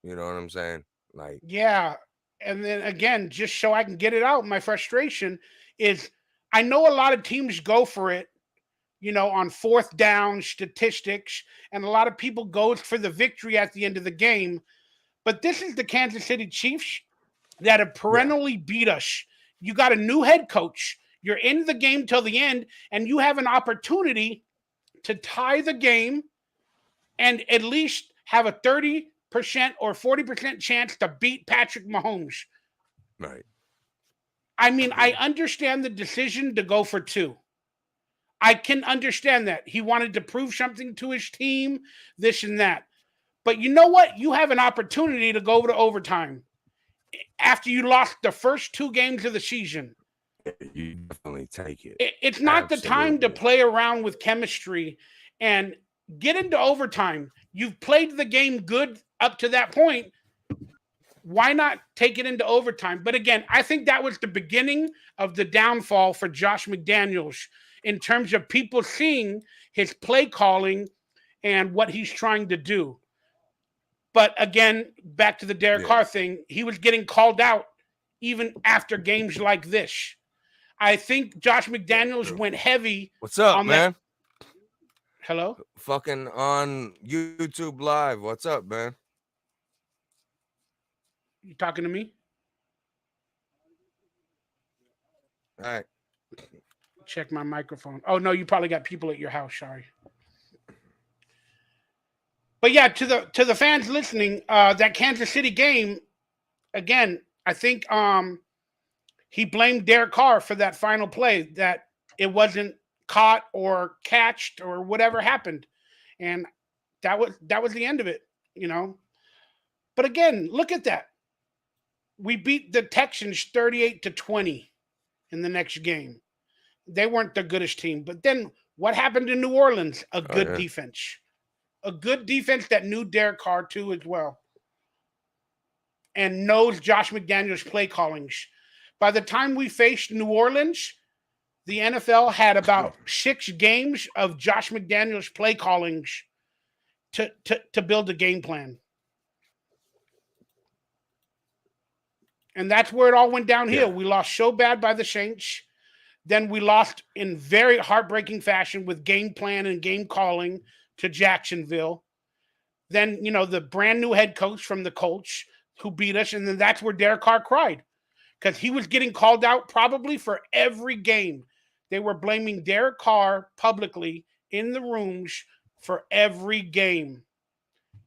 You know what I'm saying? Like, Yeah. And then again, just so I can get it out, my frustration is I know a lot of teams go for it, on fourth down statistics, and a lot of people go for the victory at the end of the game. But this is the Kansas City Chiefs that have yeah. perennially beat us. You got a new head coach. You're in the game till the end, and you have an opportunity to tie the game and at least have a 30% or 40% chance to beat Patrick Mahomes. Right. I mean, I understand the decision to go for two. I can understand that. He wanted to prove something to his team, this and that. But you know what? You have an opportunity to go to overtime after you lost the first two games of the season. Yeah, you definitely take it. It's not the time to Absolutely. play around with chemistry and get into overtime. You've played the game good up to that point. Why not take it into overtime? But again, I think that was the beginning of the downfall for Josh McDaniels in terms of people seeing his play calling and what he's trying to do. But again, back to the Derek Yeah. Carr thing, he was getting called out even after games like this. I think Josh Yeah. McDaniels True. went heavy What's up, on that. man? Hello? Fucking on YouTube Live. What's up, man? You talking to me? All right. Check my microphone. Oh no, you probably got people at your house. Sorry. But yeah, to the fans listening, that Kansas City game again. I think he blamed Derek Carr for that final play that it wasn't caught or catched or whatever happened, and that was the end of it. You know. But again, look at that. We beat the Texans 38-20 in the next game. They weren't the goodest team. But then what happened in New Orleans? A Oh good yeah. defense. A good defense that knew Derek Carr too as well. And knows Josh McDaniels' play callings. By the time we faced New Orleans, the NFL had about 6 games of Josh McDaniels' play callings to build a game plan. And that's where it all went downhill. Yeah. We lost so bad by the Saints. Then we lost in very heartbreaking fashion with game plan and game calling to Jacksonville. Then, the brand new head coach from the Colts who beat us. And then that's where Derek Carr cried because he was getting called out probably for every game. They were blaming Derek Carr publicly in the rooms for every game.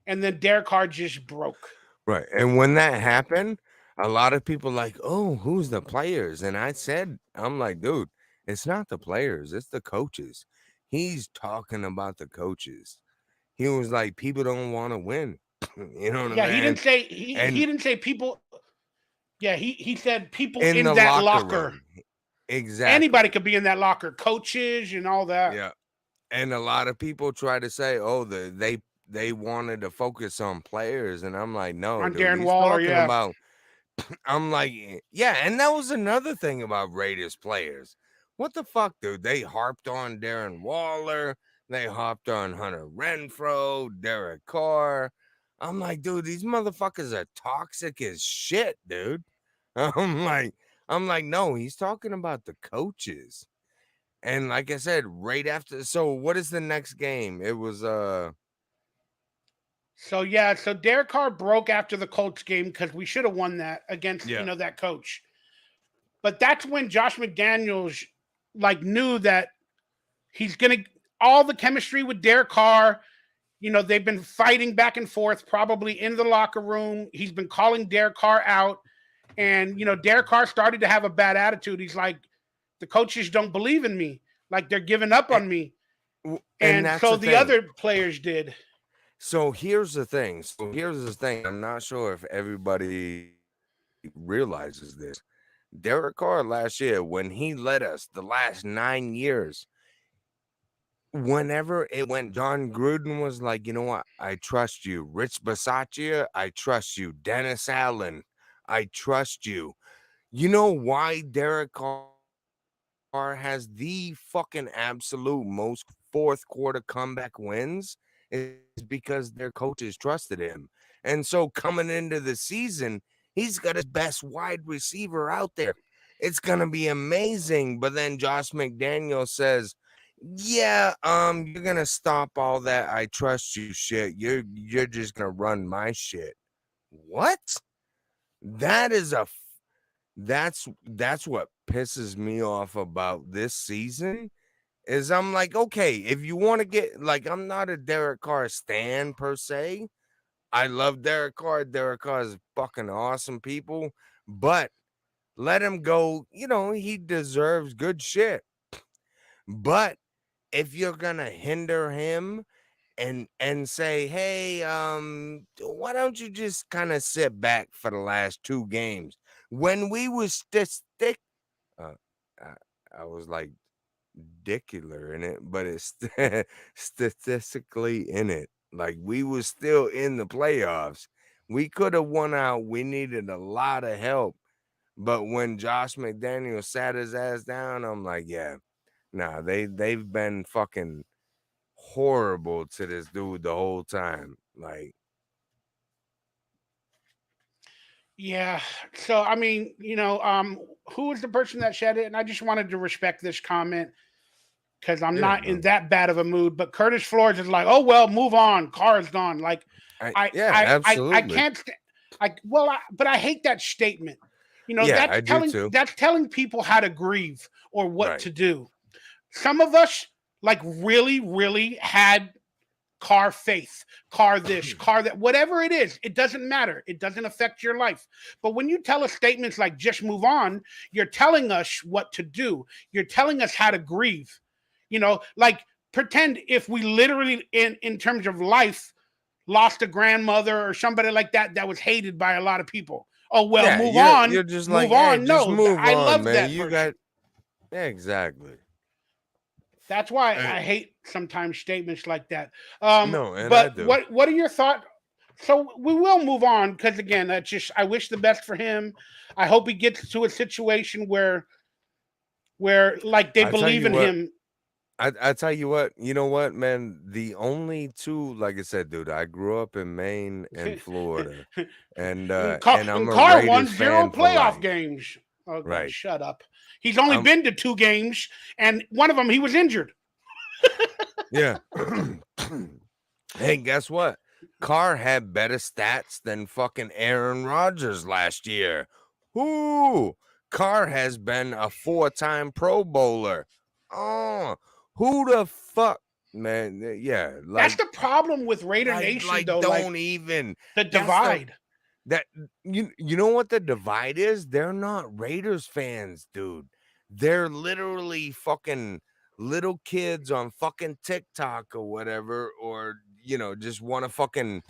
And then Derek Carr just broke. Right. And when that happened, a lot of people like, oh, who's the players? And I said, I'm like, dude, it's not the players, it's the coaches. He's talking about the coaches. He was like, people don't want to win. You know what I'm Yeah, he saying? didn't say he And didn't say people. Yeah, he said people in in the that locker locker. room. Anybody Exactly. could be in that locker, coaches and all that. Yeah. And a lot of people try to say, oh, they wanted to focus on players. And I'm like, no, On dude, Darren he's Waller, talking yeah. about I'm like, yeah, and that was another thing about Raiders players. What the fuck, dude? They harped on Darren Waller, they harped on Hunter Renfro, Derek Carr. I'm like, dude, these motherfuckers are toxic as shit, dude. I'm like, I'm like, no, he's talking about the coaches. And like I said, right after, so what is the next game? It was So yeah, so Derek Carr broke after the Colts game because we should have won that against yeah. that coach. But that's when Josh McDaniels knew that he's gonna all the chemistry with Derek Carr. They've been fighting back and forth, probably in the locker room. He's been calling Derek Carr out, and Derek Carr started to have a bad attitude. He's like, the coaches don't believe in me, like they're giving up And, on me, and and that's so the the thing. other players did. So here's the thing. I'm not sure if everybody realizes this. Derek Carr last year, when he led us the last 9 years, whenever it went, John Gruden was like, you know what? I trust you. Rich Bisaccia, I trust you. Dennis Allen, I trust you. You know why Derek Carr has the fucking absolute most fourth quarter comeback wins is because their coaches trusted him. And so coming into the season, he's got his best wide receiver out there. It's gonna be amazing. But then Josh McDaniel says, yeah, you're gonna stop all that I trust you shit. You're just gonna run my shit. What? That is a that's what pisses me off about this season is I'm like, okay, if you want to get like, I'm not a Derek Carr stan per se. I love Derek Carr. Derek Carr is fucking awesome people, but let him go. You know, he deserves good shit. But if you're gonna hinder him and say, hey, why don't you just kind of sit back for the last 2 games when we was stick? Uh, I, I was like dicular in it, but it's statistically in it. Like we was still in the playoffs. We could have won out. We needed a lot of help. But when Josh McDaniel sat his ass down, I'm like, yeah, nah, they've been fucking horrible to this dude the whole time. Like, Yeah. So I mean, who was the person that said it? And I just wanted to respect this comment because I'm yeah, not in no, that bad of a mood. But Curtis Flores is like, oh well, move on. Carr is gone. Like yeah, I absolutely, can't. But I hate that statement. yeah, I do too. That's telling people how to grieve or what Right. to do. Some of us like really, really had Carr faith, Carr this, Carr that, whatever it is, it doesn't matter. It doesn't affect your life. But when you tell us statements like just move on, you're telling us what to do. You're telling us how to grieve. Like pretend if we literally in terms of life lost a grandmother or somebody like that was hated by a lot of people. Oh well, Yeah, move you're on, just like, move hey, on. just No, move I on, love man. that You person. got yeah, exactly. That's why Uh, I hate sometimes statements like that. no, and I But do. what are your thoughts? So we will move on because again, that's just I wish the best for him. I hope he gets to a situation where like they I tell believe you in what, him. I tell you what, you know what, man? The only two, like I said, dude, I grew up in Maine and Florida, and I'm And a Carr Raiders won zero fan for playoff life. games. Oh God, Right. shut up. He's only I'm been to 2 games, and one of them he was injured. yeah. Hey, guess what? Carr had better stats than fucking Aaron Rodgers last year. Who? Carr has been a 4-time Pro Bowler. Oh, who the fuck, man? Yeah, That's the problem with Raider Nation, like, though. Like don't even. the That's the divide. that you know what the divide is? They're not Raiders fans, dude. They're literally fucking little kids on fucking TikTok or whatever, or just want to fucking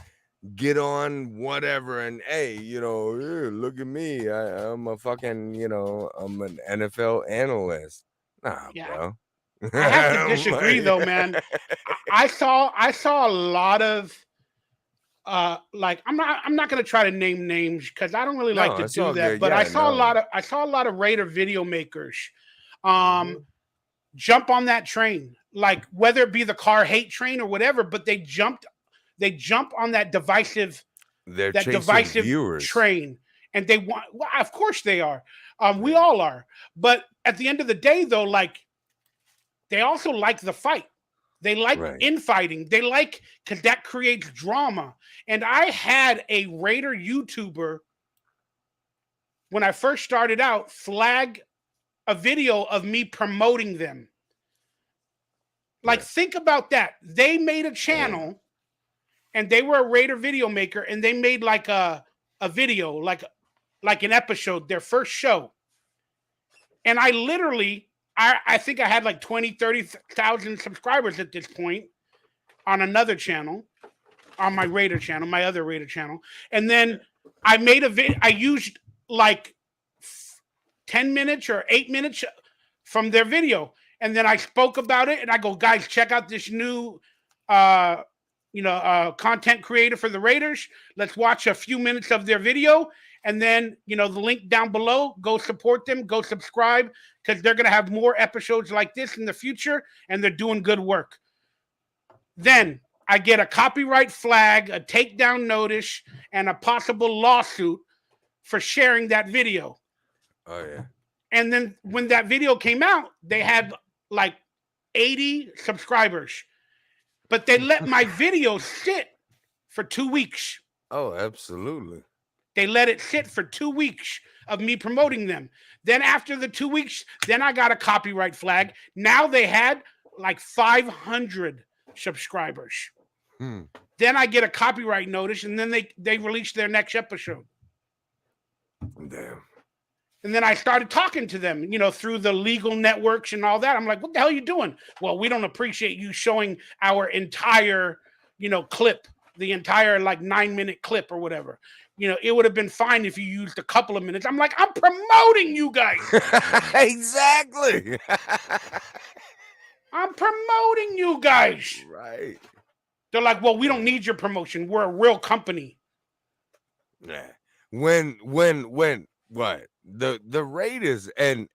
get on whatever and hey, look at me. I'm a fucking, I'm an NFL analyst. Nah, Yeah, bro. I have to I'm disagree though, like, man. I saw a lot of like I'm not gonna try to name names because I don't really like no, to it's do all that. good. But Yeah, no. I saw a lot of Raider video makers um Mhm. jump on that train, like whether it be the car hate train or whatever. But they jump on They're that chasing divisive viewers. train, and they want. Well, of course they are. We Yeah, all are. But at the end of the day, though, like they also like the fight. They like right. infighting. They like because that creates drama. And I had a Raider YouTuber when I first started out flag a video of me promoting them. Like, Yeah. think about that. They made a Damn. channel and they were a Raider video maker and they made like a video, like an episode, their first show. And I literally, I think I had like 20, 30,000 subscribers at this point on another channel, on my Raider channel, my other Raider channel. And then I made a video, I used like 10 minutes or 8 minutes from their video. And then I spoke about it and I go, guys, check out this new uh content creator for the Raiders. Let's watch a few minutes of their video. And then, the link down below, go support them, go subscribe, because they're going to have more episodes like this in the future and they're doing good work. Then I get a copyright flag, a takedown notice, and a possible lawsuit for sharing that video. Oh yeah. And then when that video came out, they had like 80 subscribers, but they let my video sit for 2 weeks. Oh, absolutely. They let it sit for 2 weeks of me promoting them. Then after the 2 weeks, then I got a copyright flag. Now they had like 500 subscribers. Hmm. Then I get a copyright notice, and then they release their next episode. Damn. And then I started talking to them, through the legal networks and all that. I'm like, what the hell are you doing? Well, we don't appreciate you showing our entire, clip, the entire like 9-minute clip or whatever. It would have been fine if you used a couple of minutes. I'm like, I'm promoting you guys. Exactly. I'm promoting you guys. Right. They're like, well, we don't need your promotion. We're a real company. Yeah. When what? The Raiders and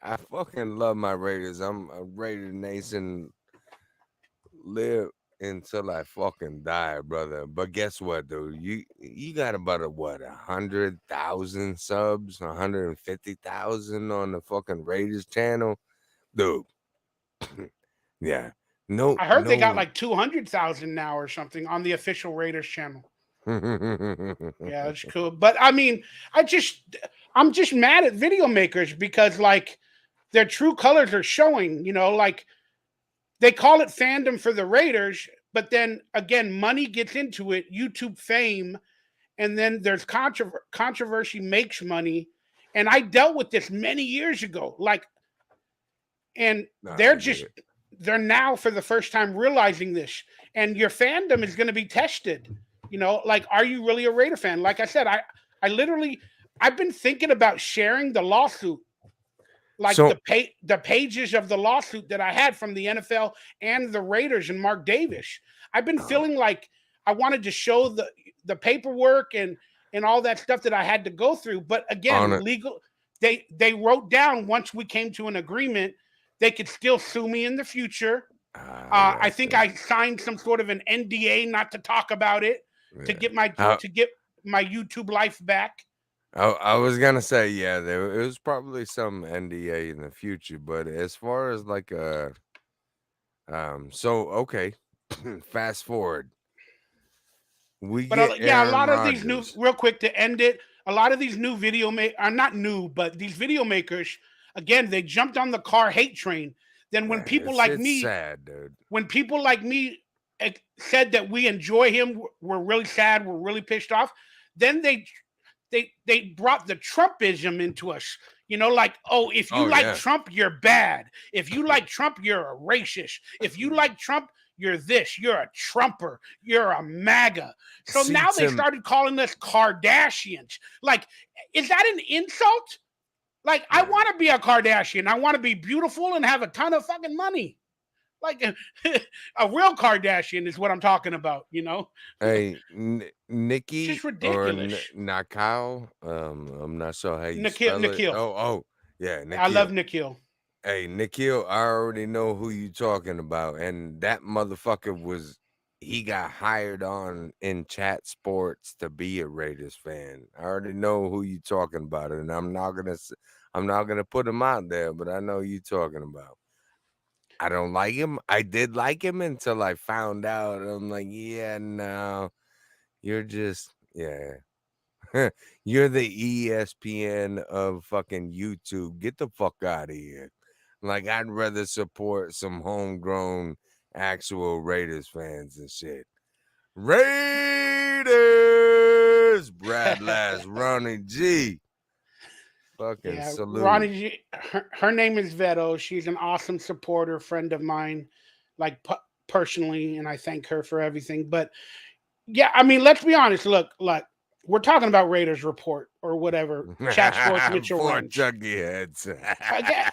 I fucking love my Raiders. I'm a Raider Nation, live until I fucking die, brother. But guess what, dude? You got about 100,000 subs, 150,000 on the fucking Raiders channel, dude. Yeah, no, I heard they got like 200,000 now or something on the official Raiders channel. Yeah, that's cool. But I mean, I'm just mad at video makers because like their true colors are showing, like they call it fandom for the Raiders, but then again, money gets into it, YouTube fame, and then there's controversy makes money. And I dealt with this many years ago. Like, and Nah, they're I get just it. they're now for the first time realizing this. And your fandom is going to be tested. Like, are you really a Raider fan? Like I said, I literally I've been thinking about sharing the lawsuit, like So the pages of the lawsuit that I had from the NFL and the Raiders and Mark Davis. I've been uh, feeling like I wanted to show the paperwork and all that stuff that I had to go through. But on again, it. legal they wrote down once we came to an agreement, they could still sue me in the future. I I got think you. I signed some sort of an NDA not to talk about it to Yeah. get my I, to get my YouTube life back. I was gonna say, yeah, there was probably some NDA in the future, but as far as like so okay, fast forward, we But get yeah, a Aaron lot of these new, Rodgers. real quick to end it, a lot of these new are not new, but these video makers, again, they jumped on the car hate train. Then Yeah, it's sad, dude. when people like me said that we enjoy him, we're really sad, we're really pissed off. Then they brought the Trumpism into us. Like, oh, if you Oh like yeah. Trump, you're bad. If you like Trump, you're a racist. If you like Trump, you're this. You're a Trumper. You're a MAGA. So See now they Tim. started calling us Kardashians. Like, is that an insult? Like, I Yeah. want to be a Kardashian. I want to be beautiful and have a ton of fucking money. Like a real Kardashian is what I'm talking about. Hey, It's just Nikki or ridiculous. Nakao. I'm not sure how you Nikhil, spell it. Nikhil. Oh, yeah, I love Nikhil. Nikhil. Hey, Nikhil, I already know who you talking about, and that motherfucker he got hired on in chat sports to be a Raiders fan. I already know who you talking about, and I'm not gonna put him out there, but I know you talking about. I don't like him. I did like him until I found out. I'm like, yeah, no, you're just, yeah. You're the ESPN of fucking YouTube. Get the fuck out of here. Like, I'd rather support some homegrown actual Raiders fans and shit. Raiders! Brad Last, Ronnie G. Fucking Yeah, salute. Ronnie, her name is Veto. She's an awesome supporter, friend of mine, like personally, and I thank her for everything. But yeah, I mean, let's be honest. Look, we're talking about Raiders Report or whatever, Chat Sports Mitchell Four runs. chunky heads.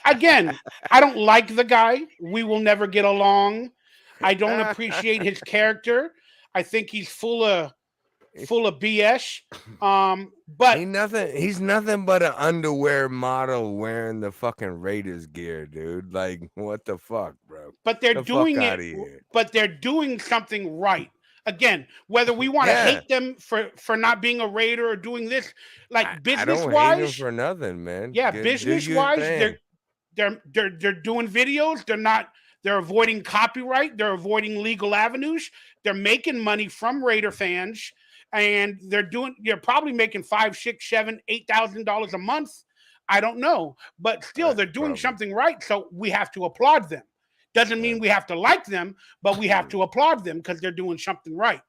Again, I don't like the guy. We will never get along. I don't appreciate his character. I think he's full of BS. But He's nothing but an underwear model wearing the fucking Raiders gear, dude. Like, what the fuck, bro? but they're The fuck doing out it. of here. But they're doing something right. Again, whether we want to Yeah. hate them for not being a Raider or doing this, like I business don't hate him wise, for nothing, man. yeah, Do business your wise, thing. they're doing videos. They're avoiding copyright. They're avoiding legal avenues. They're making money from Raider fans, and they're probably making $5, $6, $7, $8,000 a month. I don't know, but still they're doing Probably. something right. So we have to applaud them. Doesn't Yeah. mean we have to like them, but we have to applaud them because they're doing something right.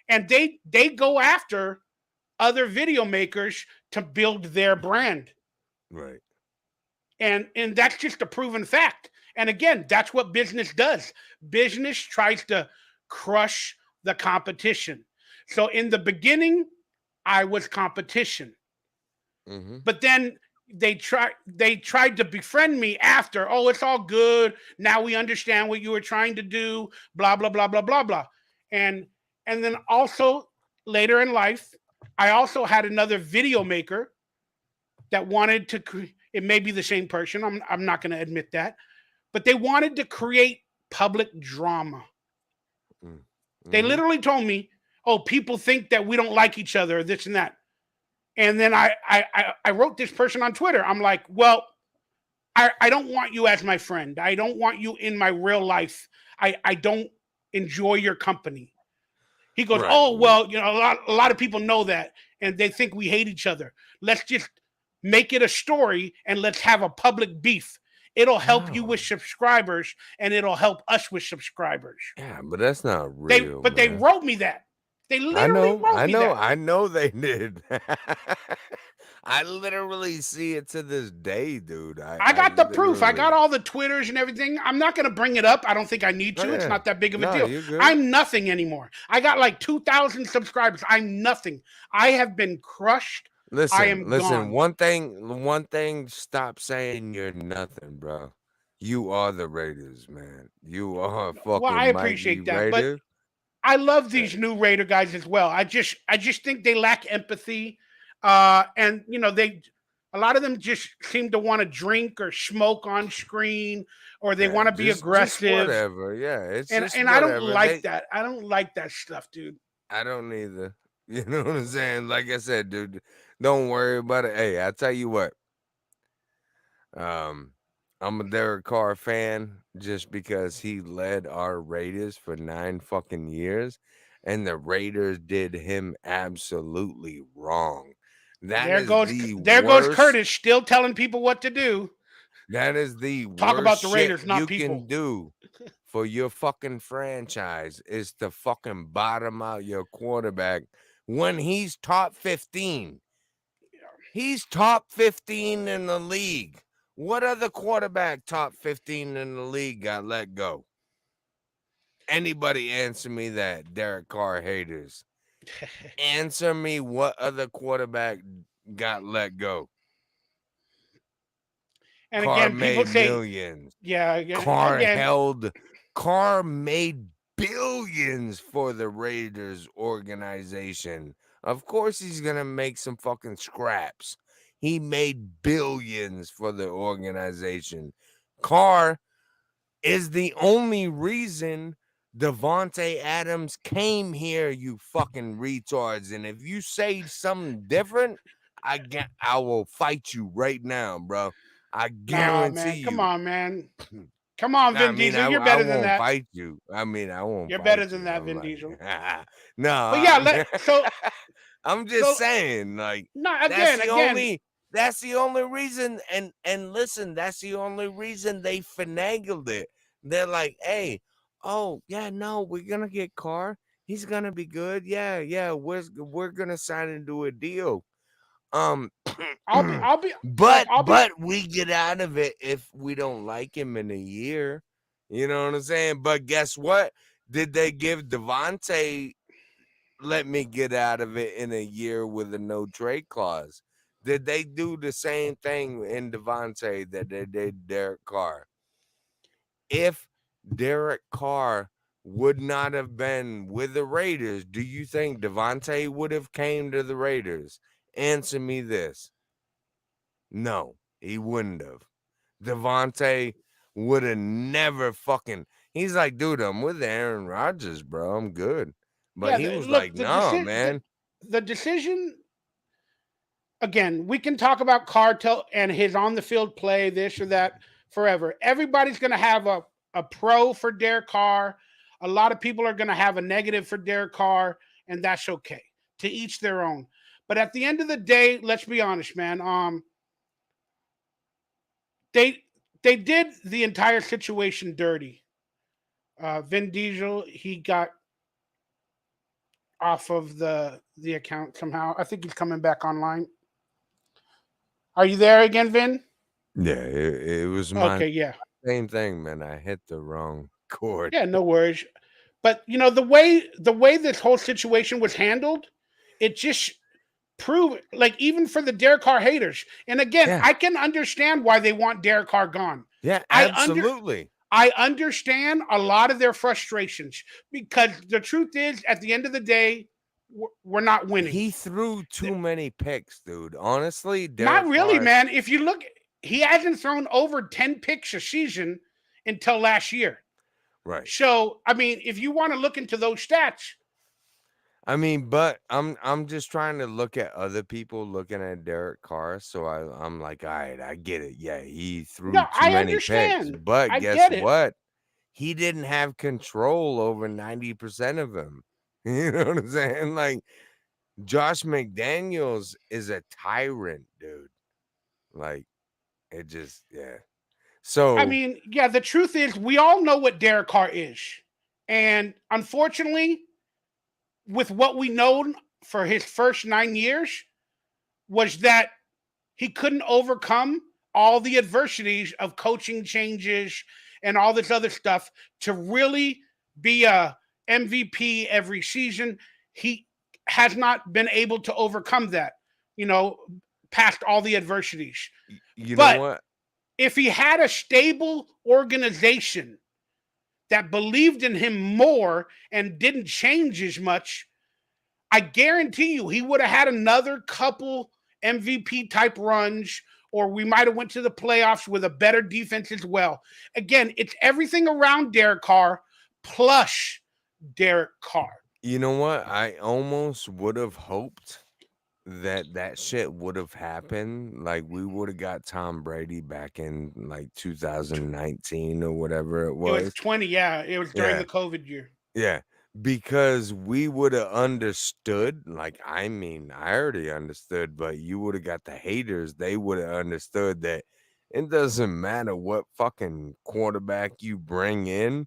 And they go after other video makers to build their brand. Right. And that's just a proven fact. And again, that's what business does. Business tries to crush the competition. So in the beginning, I was competition. Mm-hmm. But then they tried to befriend me after. Oh, it's all good. Now we understand what you were trying to do, blah blah blah blah blah blah. And and then also later in life, I also had another video maker that wanted to it may be the same person. I'm not going to admit that, but they wanted to create public drama. They Mm-hmm. literally told me, "Oh, people think that we don't like each other, or this and that." And then I wrote this person on Twitter. I'm like, "Well, I don't want you as my friend. I don't want you in my real life. I don't enjoy your company." He goes, Right. "Oh well, a lot of people know that, and they think we hate each other. Let's just make it a story and let's have a public beef. It'll help you No. with subscribers, and it'll help us with subscribers." Yeah, but that's not They real, but they man. wrote me that. They I literally know, wrote I me know, that. I know they did. I literally see it to this day, dude. I I got the proof. I got literally. all the Twitters and everything. I'm not going to bring it up. I don't think I need Oh to. It's yeah. not that big of a No, deal. you're good. I'm nothing anymore. I got like 2,000 subscribers. I'm nothing. I have been crushed. I Listen, am listen. gone. One thing. Stop saying you're nothing, bro. You are the Raiders, man. You are Well, I fucking mighty appreciate that, but Raiders. I love Uh, these new Raider guys as well. I just think they lack empathy, and they a lot of them just seem to want to drink or smoke on screen, or they yeah, want to be just aggressive, whatever. Yeah, it's and just and I don't whatever. like that. I don't like that stuff, dude. I don't either. You know what I'm saying? Like I said, dude, don't worry about it. Hey, I tell you what. Um, I'm a Derek Carr fan just because he led our Raiders for 9 fucking years, and the Raiders did him absolutely wrong. That There is goes the there goes worst. Curtis still telling people what to do. That is the Talk worst about the shit Raiders, not you people. can do for your fucking franchise is to fucking bottom out your quarterback when he's top 15. He's top 15 in the league. What other quarterback top 15 in the league got let go? Anybody answer me that, Derek Carr haters. Answer me what other quarterback got let go. And Carr again, people made say, millions. yeah, Carr again, held Carr made billions for the Raiders organization. Of course he's going to make some fucking scraps. He made billions for the organization. Carr is the only reason Devontae Adams came here, you fucking retards. And if you say something different, I will fight you right now, bro. I nah, guarantee man, come you. on, man, come on, I Vin mean, Diesel, I you're I better than won't that. fight you. I mean, I won't You're better fight than you. that, I'm Vin like, Diesel. no, But yeah, I'm just so saying, like, no, that's again, the again, only that's the only reason. And listen, that's the only reason they finagled it. They're like, hey, oh yeah, no, we're gonna get Carr. He's gonna be good. Yeah, yeah, we're gonna sign into a deal. Um, I'll be like, but we get out of it if we don't like him in a year. You know what I'm saying? But guess what? Did they give Devontae let me get out of it in a year with a no trade clause? Did they do the same thing in Devontae that they did Derek Carr? If Derek Carr would not have been with the Raiders, do you think Devontae would have came to the Raiders? Answer me this. No, he wouldn't have. Devontae would have never fucking. He's like, dude, I'm with Aaron Rodgers, bro. I'm good. But yeah. he was Look, like, nah, man. the decision. Again, we can talk about Cartel and his on the field play, this or that, forever. Everybody's going to have a pro for Derek Carr. A lot of people are going to have a negative for Derek Carr, and that's okay. To each their own. But at the end of the day, let's be honest, man. They they did the entire situation dirty. Vin Diesel, he got off of the account somehow. I think he's coming back online. Are you there again, Vin? Yeah, it was my Okay, yeah. same thing, man. I hit the wrong chord. Yeah, no worries. But the way this whole situation was handled, it just proved, like, even for the Derek Carr haters. And again, Yeah, I can understand why they want Derek Carr gone. yeah, I under absolutely. I understand a lot of their frustrations because the truth is, at the end of the day, we're not winning. He threw too many picks, dude. Honestly, Not Derek really, Carr, man. If you look, he hasn't thrown over 10 picks a season until last year. right. So, I mean, if you want to look into those stats, I mean, but I'm just trying to look at other people looking at Derek Carr, so I'm like, all right, I get it. Yeah, he threw no, too I many picks, understand. but I guess get it. what? He didn't have control over 90% of them. You know what I'm saying? Like Josh McDaniels is a tyrant, dude. Like it just yeah. I So mean, yeah, the truth is, we all know what Derek Carr is. And unfortunately, with what we know for his first 9 years, was that he couldn't overcome all the adversities of coaching changes and all this other stuff to really be a MVP every season. He has not been able to overcome that, you know, past all the adversities. you know But what? if he had a stable organization that believed in him more and didn't change as much, I guarantee you he would have had another couple MVP type runs, or we might have went to the playoffs with a better defense as well. Again, it's everything around Derek Carr plus Derek Carr. You know what? I almost would have hoped that that shit would have happened. Like we would have got Tom Brady back in like 2019 or whatever it It was was. 20, yeah. It was during Yeah. the COVID year. Yeah. Because we would have understood, like I mean, I already understood, but you would have got the haters, they would have understood that it doesn't matter what fucking quarterback you bring in.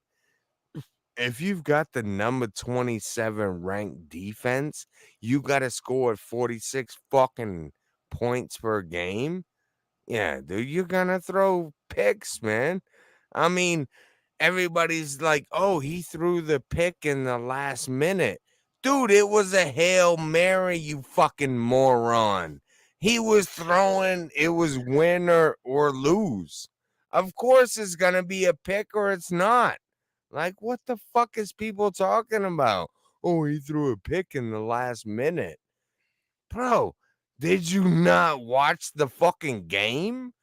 If you've got the number 27 ranked defense, you got to score 46 fucking points per game. Yeah, dude, you're gonna throw picks, man. I mean, everybody's like, "Oh, he threw the pick in the last minute." Dude, it was a Hail Mary, you fucking moron. He was throwing, it was win or lose. Of course it's gonna be a pick or it's not. Like, what the fuck is people talking about? Oh, he threw a pick in the last minute. Bro, did you not watch the fucking game?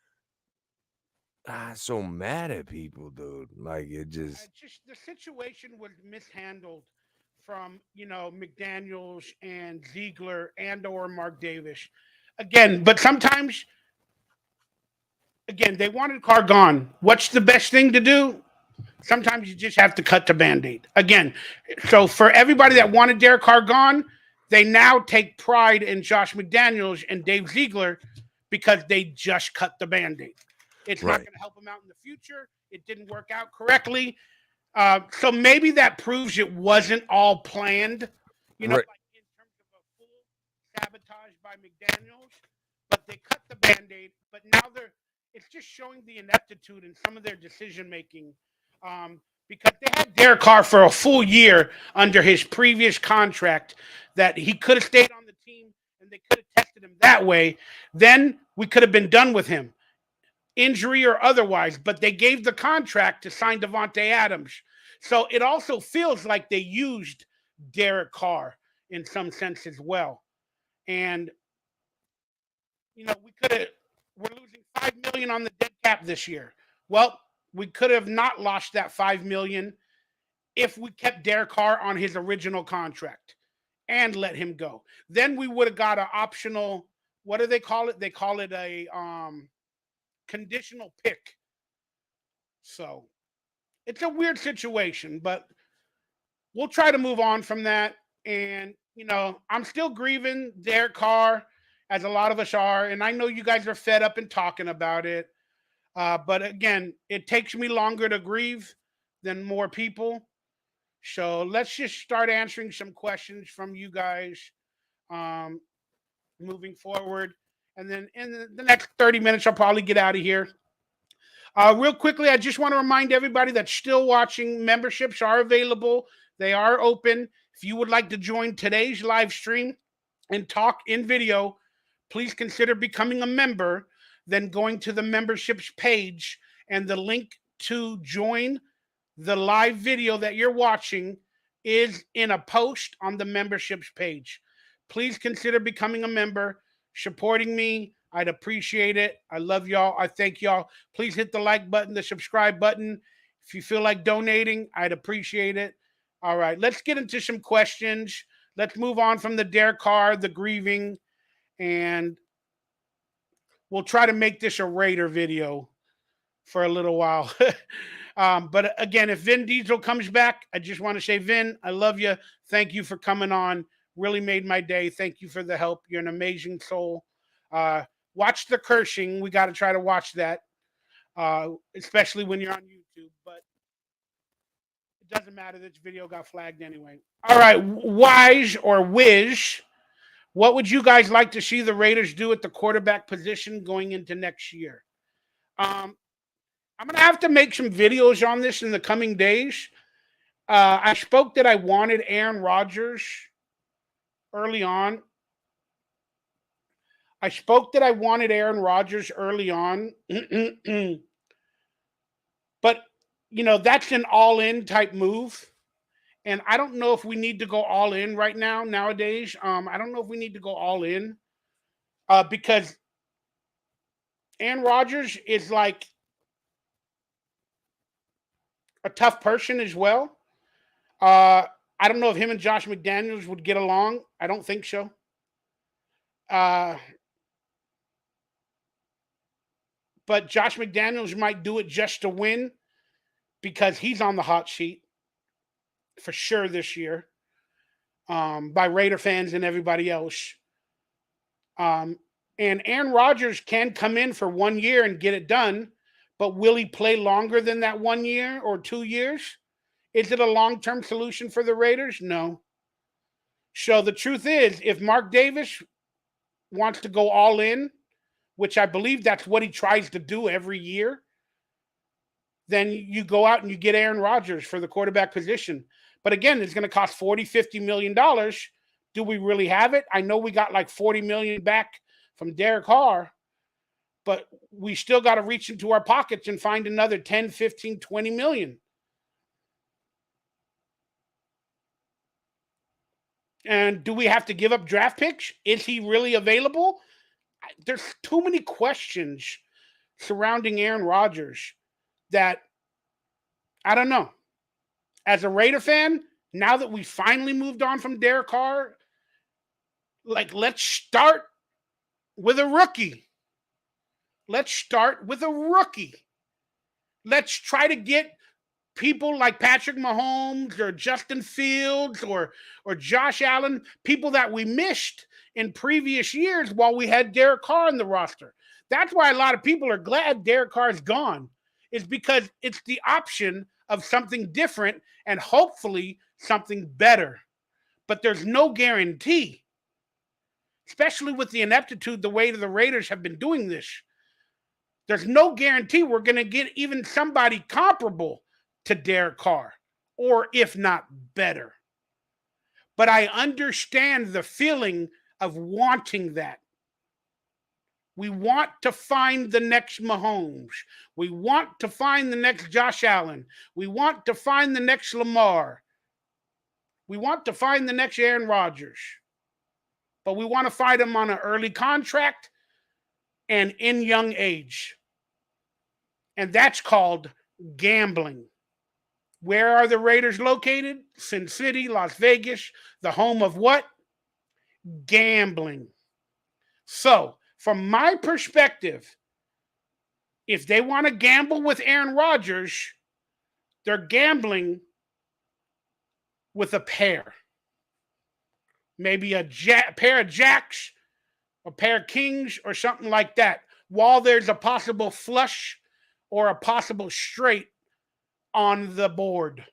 So mad at people, dude. Like it just Just the situation was mishandled from, McDaniels and Ziegler and or Mark Davis. Again, but sometimes, again, they wanted Carr gone. What's the best thing to do? Sometimes you just have to cut the band-aid. Again, so for everybody that wanted Derek Carr gone, they now take pride in Josh McDaniels and Dave Ziegler because they just cut the band-aid. It's not right. going to help them out in the future. It didn't work out correctly. So maybe that proves it wasn't all planned, Right. like in terms of a full sabotage by McDaniels, but they cut the band-aid. But now it's just showing the ineptitude in some of their decision making, because they had Derek Carr for a full year under his previous contract that he could have stayed on the team and they could have tested him that way. Then we could have been done with him, injury or otherwise, but they gave the contract to sign Devontae Adams. So it also feels like they used Derek Carr in some sense as well. And we could have we're losing 5 million on the dead cap this year. Well, we could have not lost that 5 million if we kept Derek Carr on his original contract and let him go. Then we would have got an optional, what do they call it? They call it a conditional pick. So it's a weird situation, but we'll try to move on from that. And, I'm still grieving Derek Carr, as a lot of us are. And I know you guys are fed up and talking about it. But again, it takes me longer to grieve than more people. So let's just start answering some questions from you guys, um, moving forward. And then in the next 30 minutes, I'll probably get out of here. Real quickly, I just want to remind everybody that's still watching, memberships are available. They are open. If you would like to join today's live stream and talk in video, please consider becoming a member, then going to the memberships page, and the link to join the live video that you're watching is in a post on the memberships page. Please consider becoming a member, supporting me. I'd appreciate it. I love y'all. I thank y'all. Please hit the like button, the subscribe button. If you feel like donating, I'd appreciate it. All right, let's get into some questions. Let's move on from the Derek Carr, the grieving, and we'll try to make this a Raider video for a little while. But again, if Vin Diesel comes back, I just want to say, Vin, I love you. Thank you for coming on. Really made my day. Thank you for the help. You're an amazing soul. Watch the cursing. We got to try to watch that, especially when you're on YouTube. But it doesn't matter. This video got flagged anyway. All right, Wise or Wiz, what would you guys like to see the Raiders do at the quarterback position going into next year? I'm going to have to make some videos on this in the coming days. I spoke that I wanted Aaron Rodgers early on. But, that's an all-in type move. And I don't know if we need to go all in right now, nowadays. I don't know if we need to go all in because Aaron Rodgers is like a tough person as well. I don't know if him and Josh McDaniels would get along. I don't think so. But Josh McDaniels might do it just to win because he's on the hot seat for sure this year, by Raider fans and everybody else. And Aaron Rodgers can come in for 1 year and get it done, but will he play longer than that 1 year or 2 years? Is it a long-term solution for the Raiders? No. So the truth is, if Mark Davis wants to go all in, which I believe that's what he tries to do every year, then you go out and you get Aaron Rodgers for the quarterback position. But again, it's going to cost $40-50 million. Do we really have it? I know we got like $40 million back from Derek Carr, but we still got to reach into our pockets and find another 10, 15, 20 million. And do we have to give up draft picks? Is he really available? There's too many questions surrounding Aaron Rodgers that I don't know. As a Raider fan, now that we finally moved on from Derek Carr, let's start with a rookie. Let's try to get people like Patrick Mahomes or Justin Fields or Josh Allen, people that we missed in previous years while we had Derek Carr in the roster. That's why a lot of people are glad Derek Carr is gone, is because it's the option of something different and hopefully something better. But there's no guarantee, especially with the ineptitude, the way the Raiders have been doing this. There's no guarantee we're going to get even somebody comparable to Derek Carr, or if not better. But I understand the feeling of wanting that. We want to find the next Mahomes. We want to find the next Josh Allen. We want to find the next Lamar. We want to find the next Aaron Rodgers. But we want to find him on an early contract and in young age. And that's called gambling. Where are the Raiders located? Sin City, Las Vegas, the home of what? Gambling. So, from my perspective, if they want to gamble with Aaron Rodgers, they're gambling with a pair. Maybe a pair of jacks, a pair of kings, or something like that, while there's a possible flush or a possible straight on the board.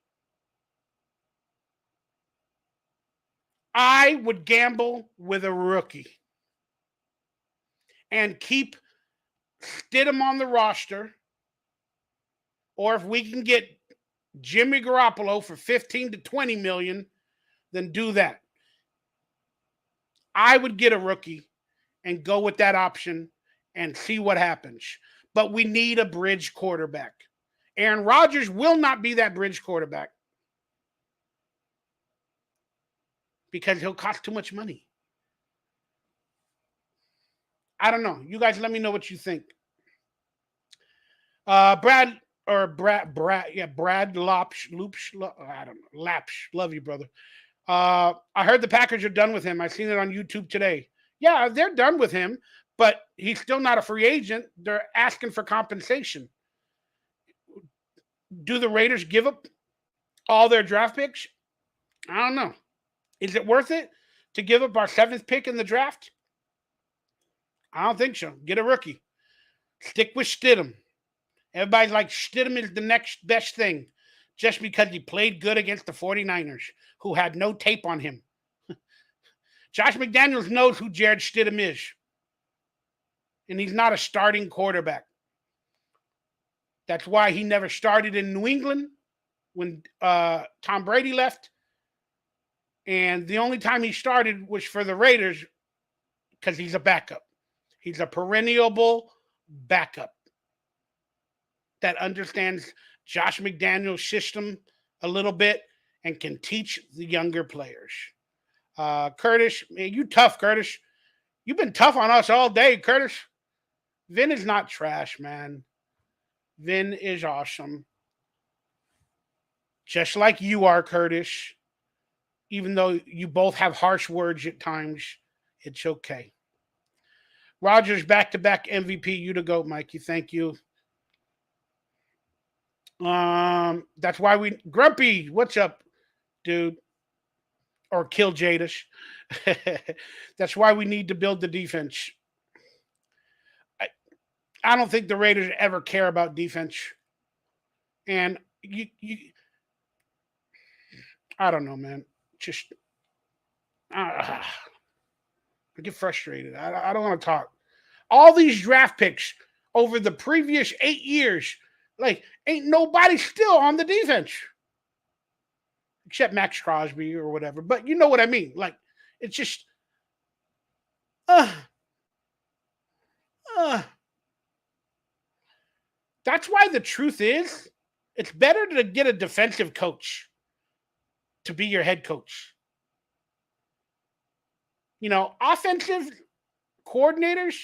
I would gamble with a rookie and keep Stidham on the roster, or if we can get Jimmy Garoppolo for 15 to 20 million, then do that. I would get a rookie and go with that option and see what happens. But we need a bridge quarterback. Aaron Rodgers will not be that bridge quarterback because he'll cost too much money. I don't know. You guys let me know what you think. Brad Lopsh, I don't know, Lapsh. Love you, brother. I heard the Packers are done with him. I seen it on YouTube today. Yeah, they're done with him, but he's still not a free agent. They're asking for compensation. Do the Raiders give up all their draft picks? I don't know. Is it worth it to give up our 7th pick in the draft? I don't think so. Get a rookie. Stick with Stidham. Everybody's like, Stidham is the next best thing just because he played good against the 49ers, who had no tape on him. Josh McDaniels knows who Jared Stidham is, and he's not a starting quarterback. That's why he never started in New England when Tom Brady left, and the only time he started was for the Raiders because he's a backup. He's a perennial backup that understands Josh McDaniels' system a little bit and can teach the younger players. Curtis, man, you tough, Curtis. You've been tough on us all day, Curtis. Vin is not trash, man. Vin is awesome. Just like you are, Curtis. Even though you both have harsh words at times, it's okay. Rodgers back-to-back MVP. You to go, Mikey. Thank you. That's why we Grumpy. What's up, dude? Or kill Jadis. That's why we need to build the defense. I don't think the Raiders ever care about defense, and I don't know, man. Just I get frustrated. I don't want to talk. All these draft picks over the previous 8 years, like ain't nobody still on the defense. Except Max Crosby or whatever. But you know what I mean. Like, it's just that's why the truth is, it's better to get a defensive coach to be your head coach. You know, offensive coordinators,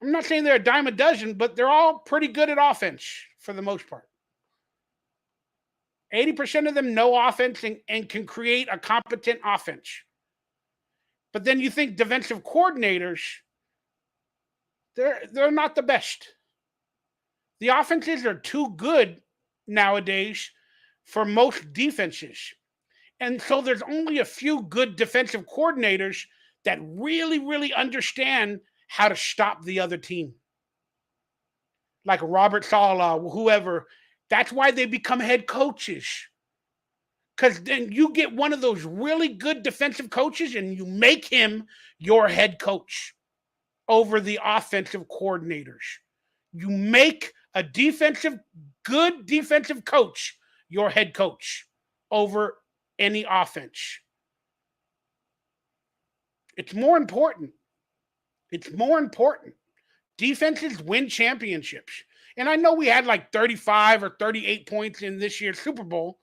I'm not saying they're a dime a dozen, but they're all pretty good at offense for the most part. 80% of them know offense and can create a competent offense. But then you think defensive coordinators, they're not the best. The offenses are too good nowadays for most defenses. And so there's only a few good defensive coordinators that really, really understand how to stop the other team. Like Robert Saleh, whoever. That's why they become head coaches. Because then you get one of those really good defensive coaches and you make him your head coach over the offensive coordinators. You make a good defensive coach your head coach over any offense. It's more important. It's more important. Defenses win championships. And I know we had like 35 or 38 points in this year's Super Bowl,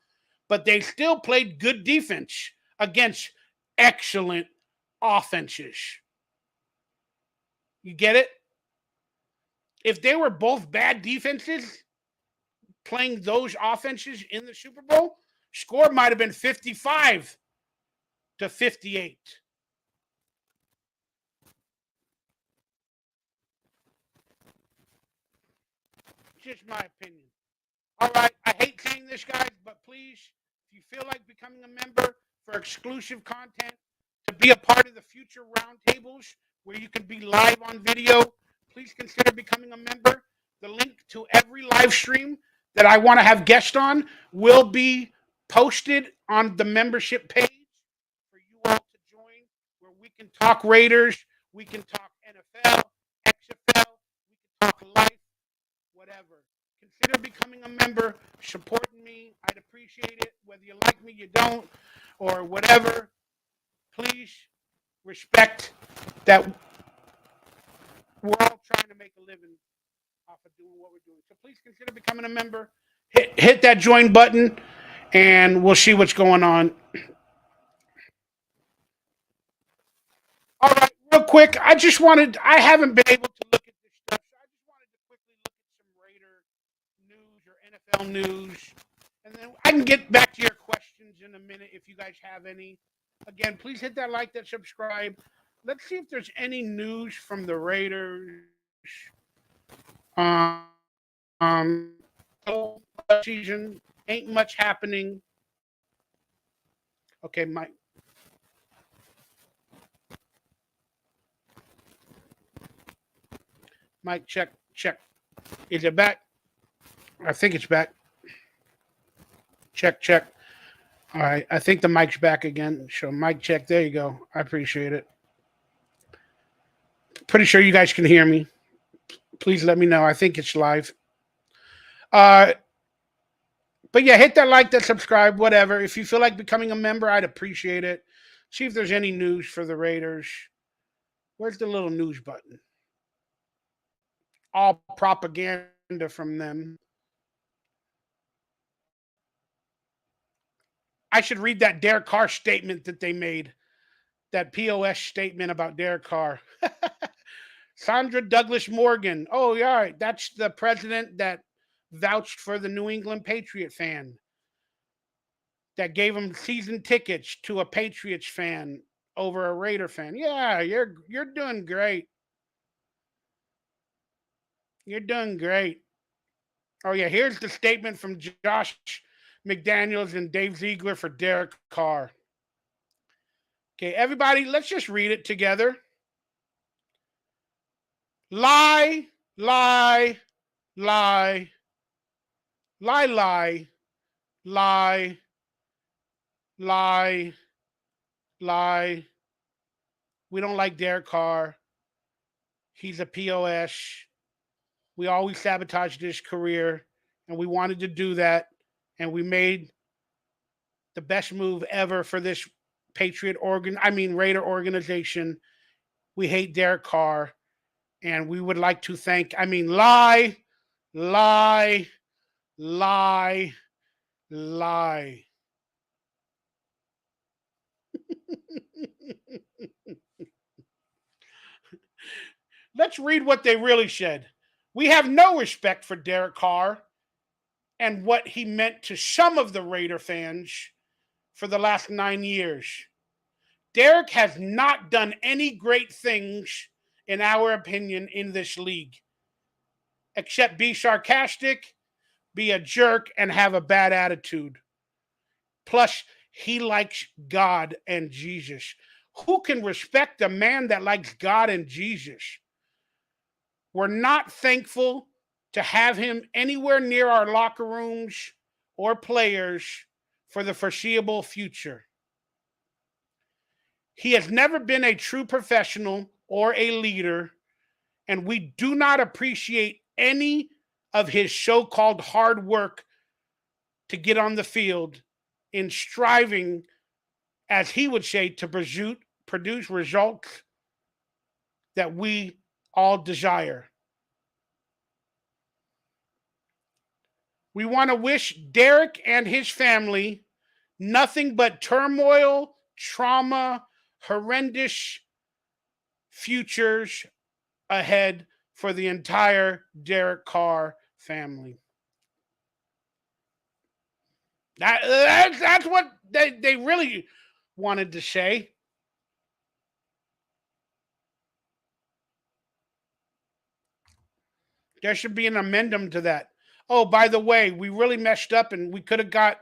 but they still played good defense against excellent offenses. You get it? If they were both bad defenses playing those offenses in the Super Bowl, score might have been 55 to 58. Just my opinion. All right, I hate saying this, guys, but please, if you feel like becoming a member for exclusive content, to be a part of the future roundtables where you can be live on video, please consider becoming a member. The link to every live stream that I want to have guests on will be posted on the membership page for you all to join, where we can talk Raiders, we can talk NFL, XFL, we can talk life, whatever. Consider becoming a member, supporting me. I'd appreciate it. Whether you like me, you don't, or whatever. Please respect that we're all trying to make a living off of doing what we're doing. So please consider becoming a member. Hit that join button, and we'll see what's going on. All right, real quick, I haven't been able to look at this stuff, so I just wanted to quickly look at some Raider news or NFL news, and then I can get back to your questions in a minute if you guys have any. Again, please hit that like, that subscribe. Let's see if there's any news from the Raiders. Season ain't much happening. Okay, Mike, check. Is it back? I think it's back. Check. All right, I think the mic's back again. So mic check. There you go. I appreciate it. Pretty sure you guys can hear me. Please let me know. I think it's live. Uh, but yeah, hit that like, that subscribe, whatever. If you feel like becoming a member, I'd appreciate it. See if there's any news for the Raiders. Where's the little news button? All propaganda from them. I should read that Derek Carr statement that they made. That POS statement about Derek Carr. Sandra Douglas Morgan. Oh, yeah, right. That's the president that vouched for the New England Patriot fan, that gave him season tickets to a Patriots fan over a Raider fan. Yeah, you're doing great. You're doing great. Oh yeah, here's the statement from Josh McDaniels and Dave Ziegler for Derek Carr. Okay, everybody, let's just read it together. Lie, lie, lie, lie, lie, lie, lie, lie. We don't like Derek Carr. He's a POS. We always sabotaged his career, and we wanted to do that, and we made the best move ever for this Raider organization. We hate Derek Carr, and we would like to thank, lie, lie, lie, lie. Let's read what they really said. We have no respect for Derek Carr and what he meant to some of the Raider fans for the last 9 years. Derek has not done any great things, in our opinion, in this league, except be sarcastic, be a jerk, and have a bad attitude. Plus, he likes God and Jesus. Who can respect a man that likes God and Jesus? We're not thankful to have him anywhere near our locker rooms or players for the foreseeable future. He has never been a true professional or a leader, and we do not appreciate any of his so called hard work to get on the field in striving, as he would say, to produce results that we all desire. We want to wish Derek and his family nothing but turmoil, trauma, horrendous futures ahead for the entire Derek Carr family. That's what they really wanted to say. There should be an amendment to that. Oh, by the way, we really messed up, and we could have got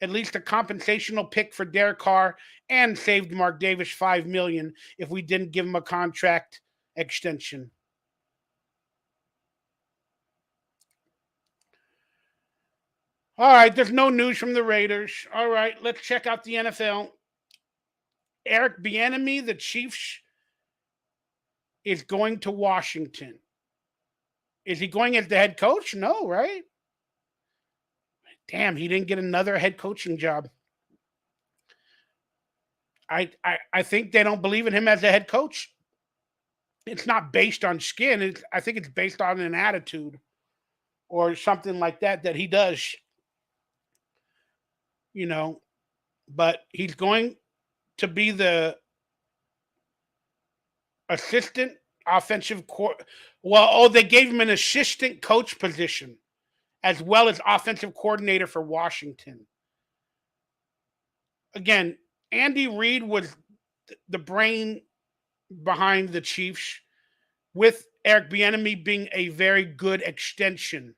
at least a compensational pick for Derek Carr and saved Mark Davis $5 million if we didn't give him a contract extension. All right, there's no news from the Raiders. All right, let's check out the NFL. Eric Bieniemy, the Chiefs, is going to Washington. Is he going as the head coach? No, right? Damn, he didn't get another head coaching job. I think they don't believe in him as a head coach. It's not based on skin. I think it's based on an attitude or something like that that he does, you know. But he's going to be the assistant offensive Well, oh, they gave him an assistant coach position as well as offensive coordinator for Washington. Again, Andy Reid was the brain behind the Chiefs, with Eric Bieniemy being a very good extension.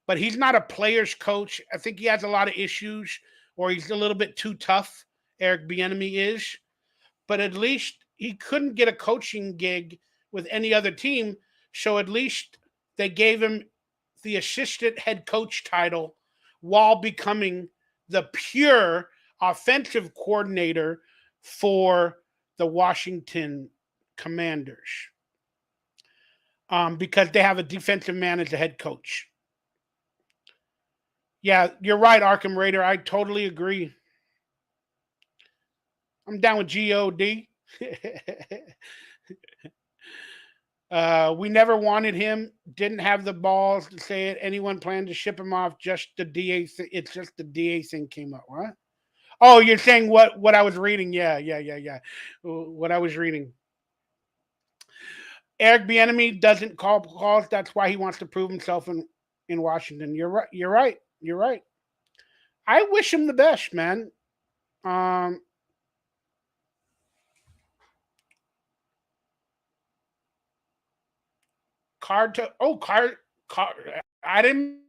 But he's not a player's coach. I think he has a lot of issues, or he's a little bit too tough. Eric Bieniemy is, but at least he couldn't get a coaching gig with any other team. So at least they gave him the assistant head coach title while becoming the pure offensive coordinator for the Washington Commanders, because they have a defensive man as the head coach. Yeah, you're right, Arkham Raider. I totally agree. I'm down with God. We never wanted him. Didn't have the balls to say it. Anyone planned to ship him off? Just the DA. It's just the DA thing came up. What? Oh, you're saying what I was reading? Yeah, yeah, yeah, yeah. What I was reading. Eric Bieniemy doesn't call calls. That's why he wants to prove himself in Washington. You're right. You're right. You're right. I wish him the best, man. Um, card to card. I didn't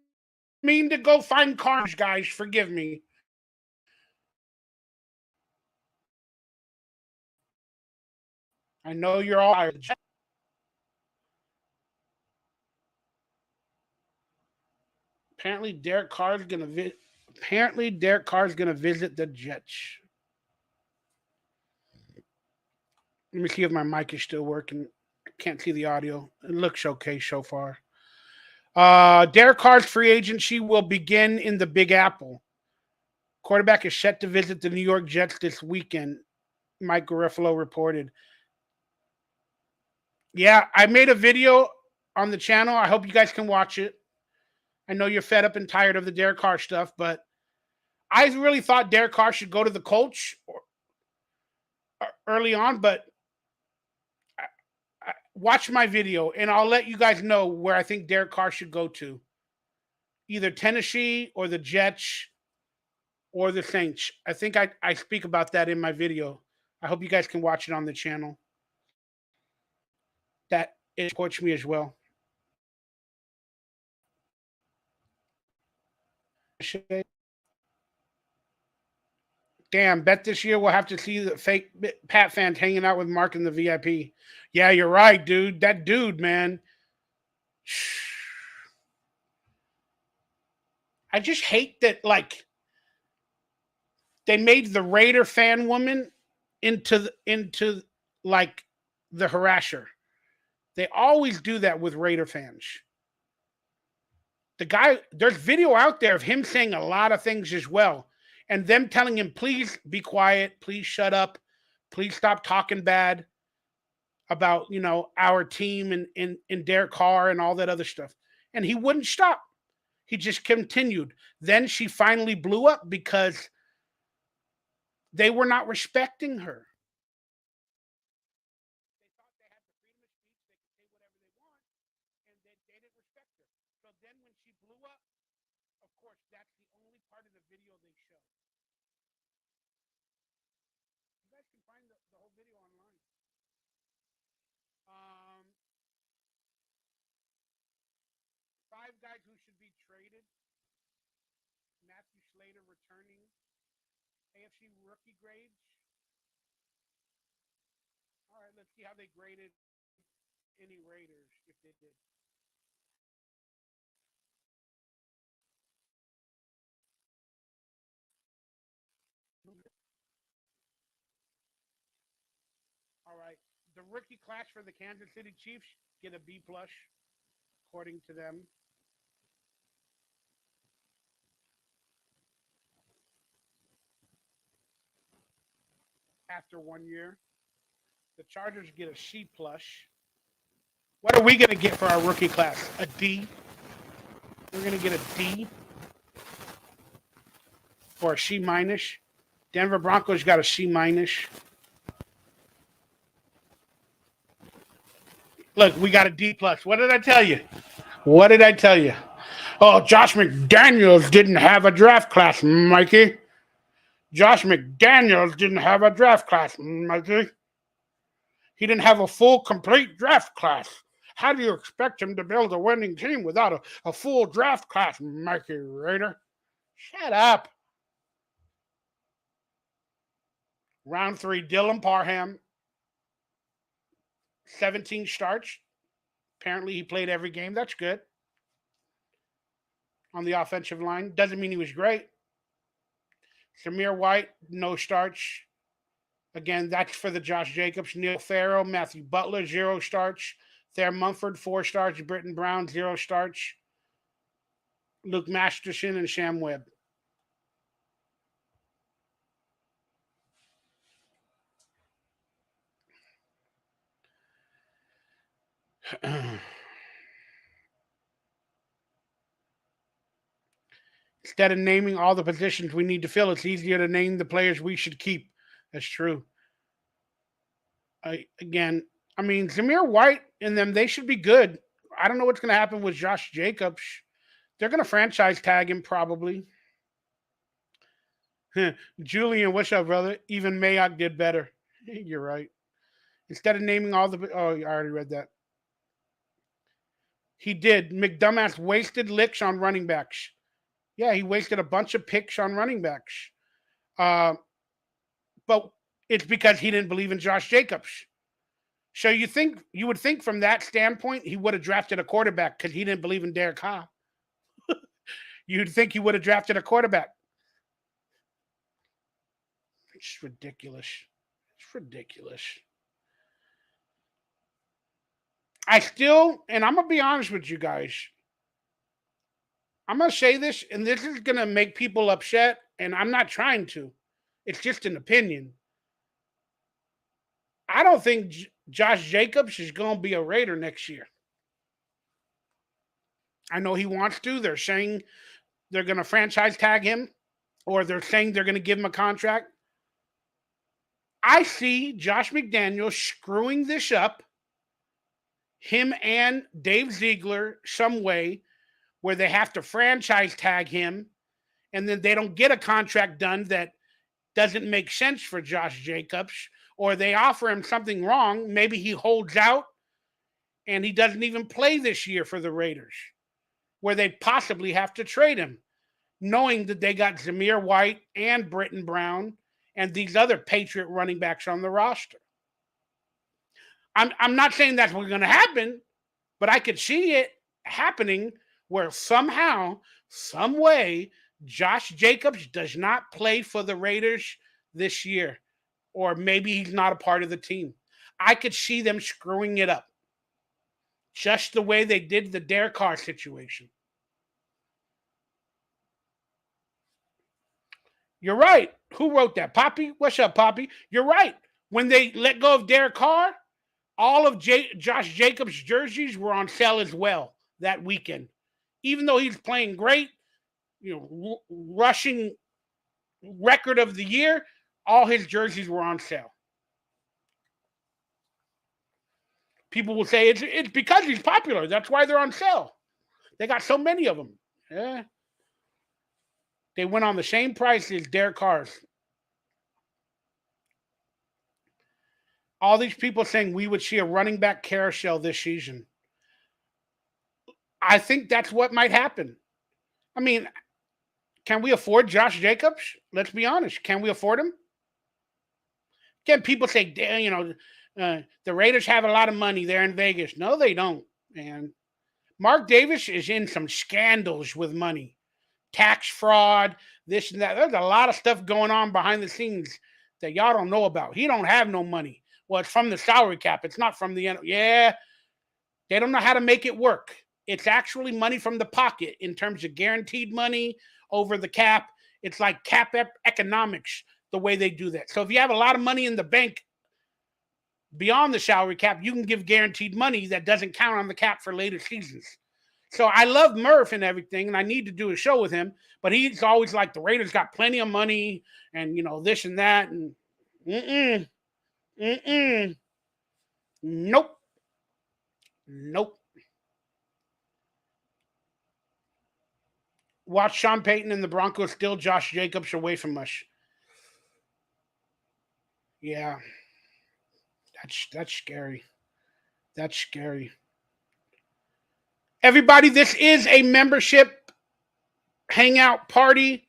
mean to go find cards, guys. Forgive me. I know you're all tired. Apparently, Derek Carr's gonna visit. Apparently, Derek Carr's gonna visit the Jets. Let me see if my mic is still working. I can't see the audio. It looks okay so far. Derek Carr's free agency will begin in the Big Apple. Quarterback is set to visit the New York Jets this weekend. Mike Garofalo reported. Yeah, I made a video on the channel. I hope you guys can watch it. I know you're fed up and tired of the Derek Carr stuff, but I really thought Derek Carr should go to the Colts early on, but watch my video and I'll let you guys know where I think Derek Carr should go to. Either Tennessee or the Jets or the Saints. I think I speak about that in my video. I hope you guys can watch it on the channel. That it supports me as well. Damn, bet this year we'll have to see the fake Pat fans hanging out with Mark in the VIP. Yeah, you're right, dude. That dude, man. I just hate that, like, they made the Raider fan woman into like the harasser. They always do that with Raider fans. The guy, there's video out there of him saying a lot of things as well, and them telling him, "Please be quiet, please shut up, please stop talking bad about our team and Derek Carr and all that other stuff," and he wouldn't stop. He just continued. Then she finally blew up because they were not respecting her. They thought they had the freedom of speech. They could say whatever they want, and they didn't respect her. So then when she blew up, of course, that's the only part of the video they show. You guys can find the whole video online. Um, five guys who should be traded. Matthew Slater returning. AFC rookie grades. All right, let's see how they graded any Raiders if they did. rookie class for the Kansas City Chiefs get a B plus, according to them. After 1 year, the Chargers get a C plus. What are we gonna get for our rookie class? A D. We're gonna get a D or a C minus. Denver Broncos got a C minus. Look, we got a D plus. What did I tell you? What did I tell you? Oh, Josh McDaniels didn't have a draft class, Mikey. Josh McDaniels didn't have a draft class, Mikey. He didn't have a full, complete draft class. How do you expect him to build a winning team without a full draft class, Mikey Raider? Shut up. Round 3, Dylan Parham, 17 starts. Apparently, he played every game. That's good. On the offensive line. Doesn't mean he was great. Samir White, no starts. Again, that's for the Josh Jacobs. Neil Farrell, Matthew Butler, 0 starts. Thayer Mumford, 4 starts. Britton Brown, 0 starts. Luke Masterson and Sam Webb. Instead of naming all the positions we need to fill, it's easier to name the players we should keep. That's true. Zamir White and them, they should be good. I don't know what's going to happen with Josh Jacobs. They're going to franchise tag him probably. Julian, what's up, brother? Even Mayock did better. You're right. Instead of naming all the... Oh, I already read that. He did. McDumbass wasted licks on running backs. Yeah, he wasted a bunch of picks on running backs. But it's because he didn't believe in Josh Jacobs. So you would think from that standpoint, he would have drafted a quarterback because he didn't believe in Derek Carr. You'd think he would have drafted a quarterback. It's ridiculous. It's ridiculous. And I'm going to be honest with you guys. I'm going to say this, and this is going to make people upset, and I'm not trying to. It's just an opinion. I don't think Josh Jacobs is going to be a Raider next year. I know he wants to. They're saying they're going to franchise tag him, or they're saying they're going to give him a contract. I see Josh McDaniels screwing this up, him and Dave Ziegler, some way where they have to franchise tag him, and then they don't get a contract done that doesn't make sense for Josh Jacobs, or they offer him something wrong. Maybe he holds out and he doesn't even play this year for the Raiders, where they possibly have to trade him, knowing that they got Zamir White and Britton Brown and these other Patriot running backs on the roster. I'm not saying that's what's going to happen, but I could see it happening where somehow, some way, Josh Jacobs does not play for the Raiders this year, or maybe he's not a part of the team. I could see them screwing it up, just the way they did the Derek Carr situation. You're right. Who wrote that? Poppy? What's up, Poppy? You're right. When they let go of Derek Carr, all of Josh Jacobs' jerseys were on sale as well that weekend. Even though he's playing great, rushing record of the year, all his jerseys were on sale. People will say it's because he's popular. That's why they're on sale. They got so many of them. Yeah. They went on the same price as Derek Carr's. All these people saying we would see a running back carousel this season. I think that's what might happen. I mean, can we afford Josh Jacobs? Let's be honest. Can we afford him? Again, people say, the Raiders have a lot of money. They're in Vegas. No, they don't. And Mark Davis is in some scandals with money. Tax fraud, this and that. There's a lot of stuff going on behind the scenes that y'all don't know about. He don't have no money. Well, it's from the salary cap. It's not from the end. Yeah, they don't know how to make it work. It's actually money from the pocket in terms of guaranteed money over the cap. It's like economics, the way they do that. So if you have a lot of money in the bank beyond the salary cap, you can give guaranteed money that doesn't count on the cap for later seasons. So I love Murph and everything, and I need to do a show with him. But he's always like, the Raiders got plenty of money, and this and that, and mm-mm, mm-mm, nope, nope. Watch Sean Payton and the Broncos steal Josh Jacobs away from us. Yeah, that's scary. That's scary. Everybody, this is a membership hangout party.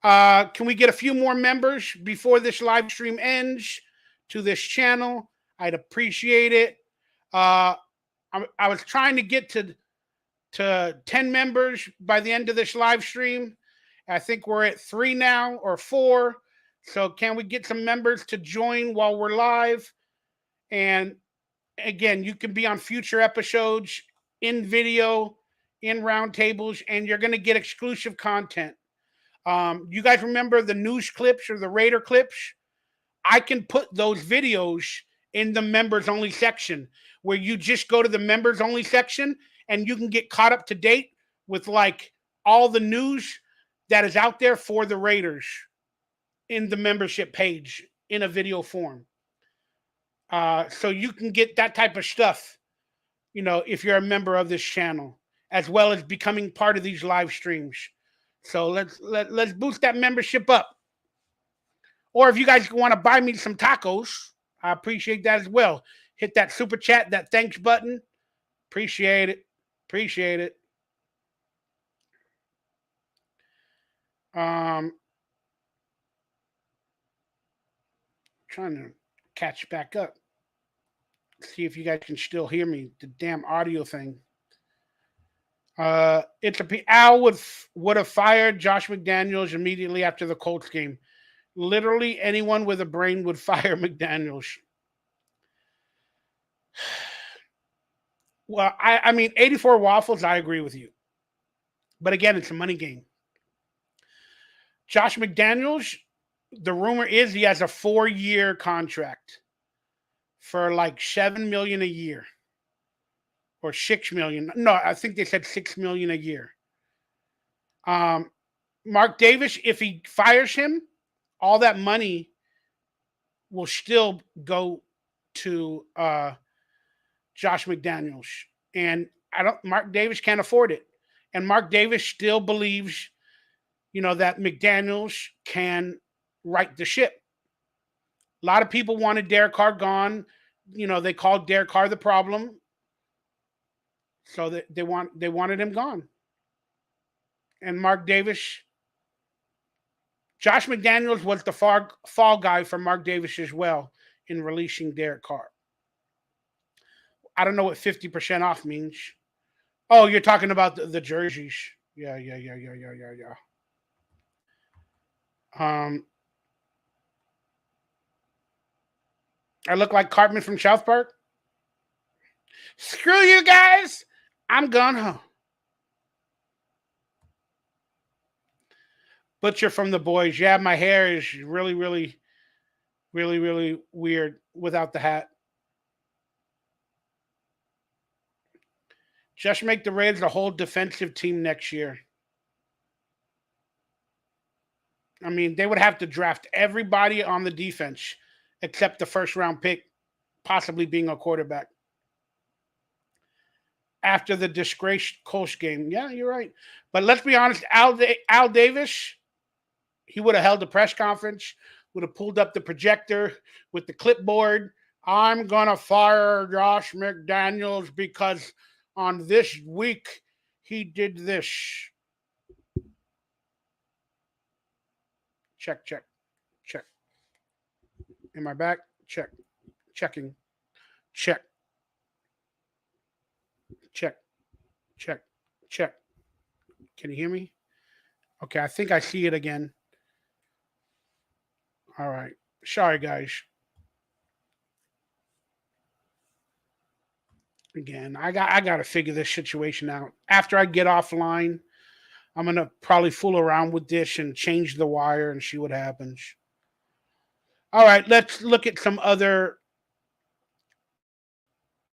Can we get a few more members before this live stream ends to this channel? I'd appreciate it. I was trying to get to 10 members by the end of this live stream. I think we're at 3 now, or 4. So can we get some members to join while we're live? And again, you can be on future episodes in video, in roundtables, and you're going to get exclusive content. You guys remember the news clips or the Raider clips? I can put those videos in the members only section, where you just go to the members only section and you can get caught up to date with like all the news that is out there for the Raiders in the membership page in a video form. So you can get that type of stuff, if you're a member of this channel, as well as becoming part of these live streams. So let's boost that membership up. Or if you guys want to buy me some tacos, I appreciate that as well. Hit that super chat, that thanks button. Appreciate it. Appreciate it. Trying to catch back up. See if you guys can still hear me. The damn audio thing. Al would have fired Josh McDaniels immediately after the Colts game. Literally anyone with a brain would fire McDaniels. Well, I mean, 84 waffles, I agree with you. But again, it's a money game. Josh McDaniels, the rumor is he has a 4-year contract for like $7 million a year. Or $6 million. No, I think they said $6 million a year. Mark Davis, if he fires him, all that money will still go to Josh McDaniels. And Mark Davis can't afford it. And Mark Davis still believes, that McDaniels can right the ship. A lot of people wanted Derek Carr gone. They called Derek Carr the problem. So they wanted him gone. And Mark Davis, Josh McDaniels was the fall guy for Mark Davis as well in releasing Derek Carr. I don't know what 50% off means. Oh, you're talking about the jerseys. Yeah. I look like Cartman from South Park. Screw you guys. I'm gone home. Butcher from the boys. Yeah, my hair is really, really, really, really weird without the hat. Just make the Raiders a whole defensive team next year. I mean, they would have to draft everybody on the defense except the first round pick, possibly being a quarterback. After the disgraced Colts game. Yeah, you're right. But let's be honest, Al Davis, he would have held a press conference, would have pulled up the projector with the clipboard. I'm going to fire Josh McDaniels because on this week he did this. Check. Am I back? Checking. Check. Can you hear me? Okay, I think I see it again. All right. Sorry, guys. Again, I got to figure this situation out. After I get offline, I'm gonna probably fool around with this and change the wire and see what happens. All right, let's look at some other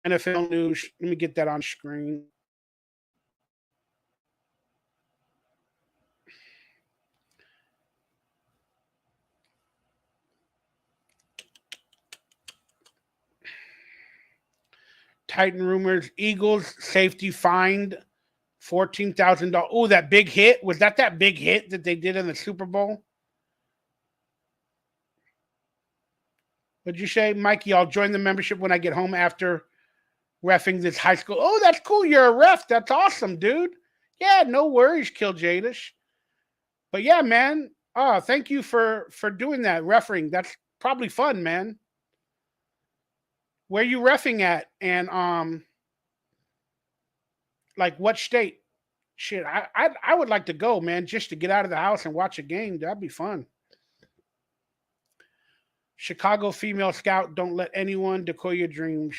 NFL news. Let me get that on screen. Titan rumors: Eagles safety fined $14,000. Oh, that big hit, was that big hit that they did in the Super Bowl? What'd you say, Mikey? I'll join the membership when I get home after refing this high school. Oh, that's cool. You're a ref. That's awesome, dude. Yeah, no worries, Kill Jadish. But yeah, man. Oh, thank you for doing that refereeing. That's probably fun, man. Where you refing at? And like what state? Shit, I would like to go, man, just to get out of the house and watch a game. That'd be fun. Chicago female scout, don't let anyone decoy your dreams.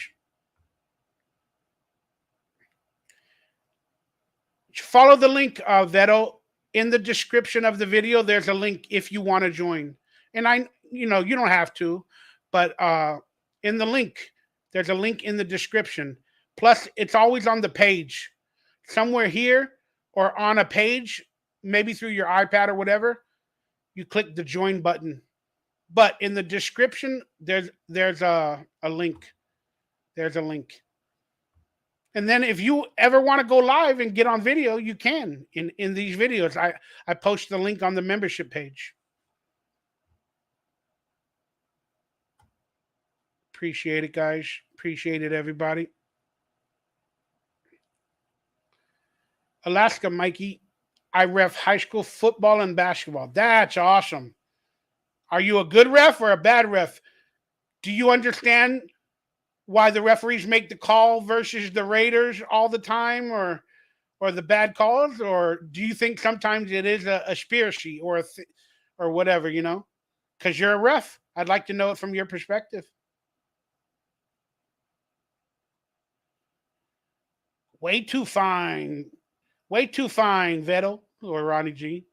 Follow the link, Veto, in the description of the video. There's a link if you want to join, and you don't have to, but in the link, there's a link in the description. Plus, it's always on the page, somewhere here or on a page, maybe through your iPad or whatever. You click the join button, but in the description, there's a link. There's a link. And then if you ever want to go live and get on video, you can in these videos. I post the link on the membership page. Appreciate it, guys. Appreciate it, everybody. Alaska, Mikey. I ref high school football and basketball. That's awesome. Are you a good ref or a bad ref? Do you understand why the referees make the call versus the Raiders all the time, or the bad calls, or do you think sometimes it is a conspiracy or or whatever, because you're a ref? I'd like to know it from your perspective. Way too fine. Way too fine, Vettel or Ronnie G.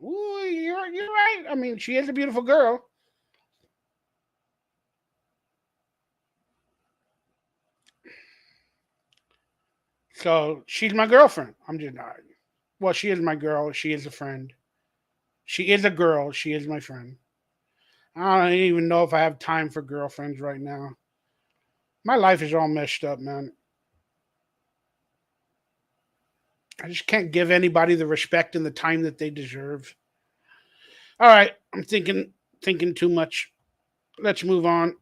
Ooh, you're right. I mean, she is a beautiful girl. So she's my girlfriend. I'm just not. Well, she is my girl. She is a friend. She is a girl. She is my friend. I don't even know if I have time for girlfriends right now. My life is all messed up, man. I just can't give anybody the respect and the time that they deserve. All right, I'm thinking too much. Let's move on.